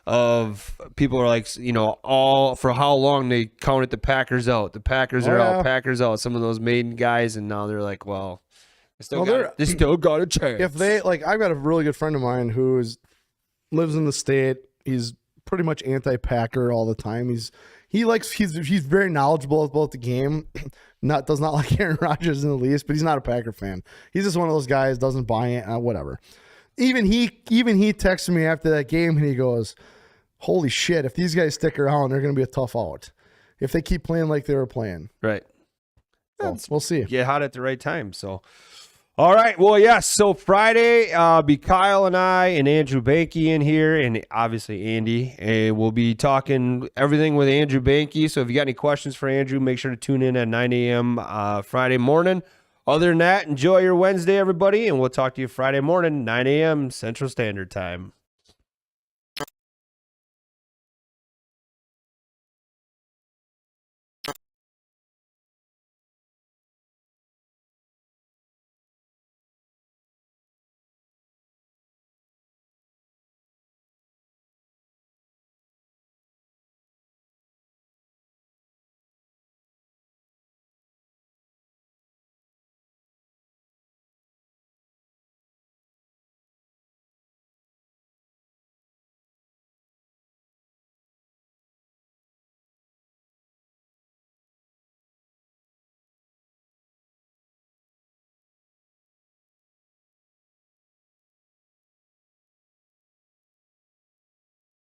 B: of people are like, all for how long they counted the Packers out. The Packers are out. Packers out. Some of those maiden guys, and now they're like, well, they still got a chance.
A: If they I've got a really good friend of mine who lives in the state. He's pretty much anti-Packer all the time. He's very knowledgeable about the game. Does not like Aaron Rodgers in the least, but he's not a Packer fan. He's just one of those guys, doesn't buy it, whatever. Even he texted me after that game and he goes, holy shit, if these guys stick around, they're going to be a tough out. If they keep playing like they were playing.
B: Right.
A: So, we'll see.
B: Get hot at the right time. So, all right. Well, yes. So Friday, be Kyle and I and Andrew Banky in here, and obviously Andy. And we'll be talking everything with Andrew Banky. So if you got any questions for Andrew, make sure to tune in at 9 a.m. Friday morning. Other than that, enjoy your Wednesday, everybody, and we'll talk to you Friday morning, 9 a.m. Central Standard Time.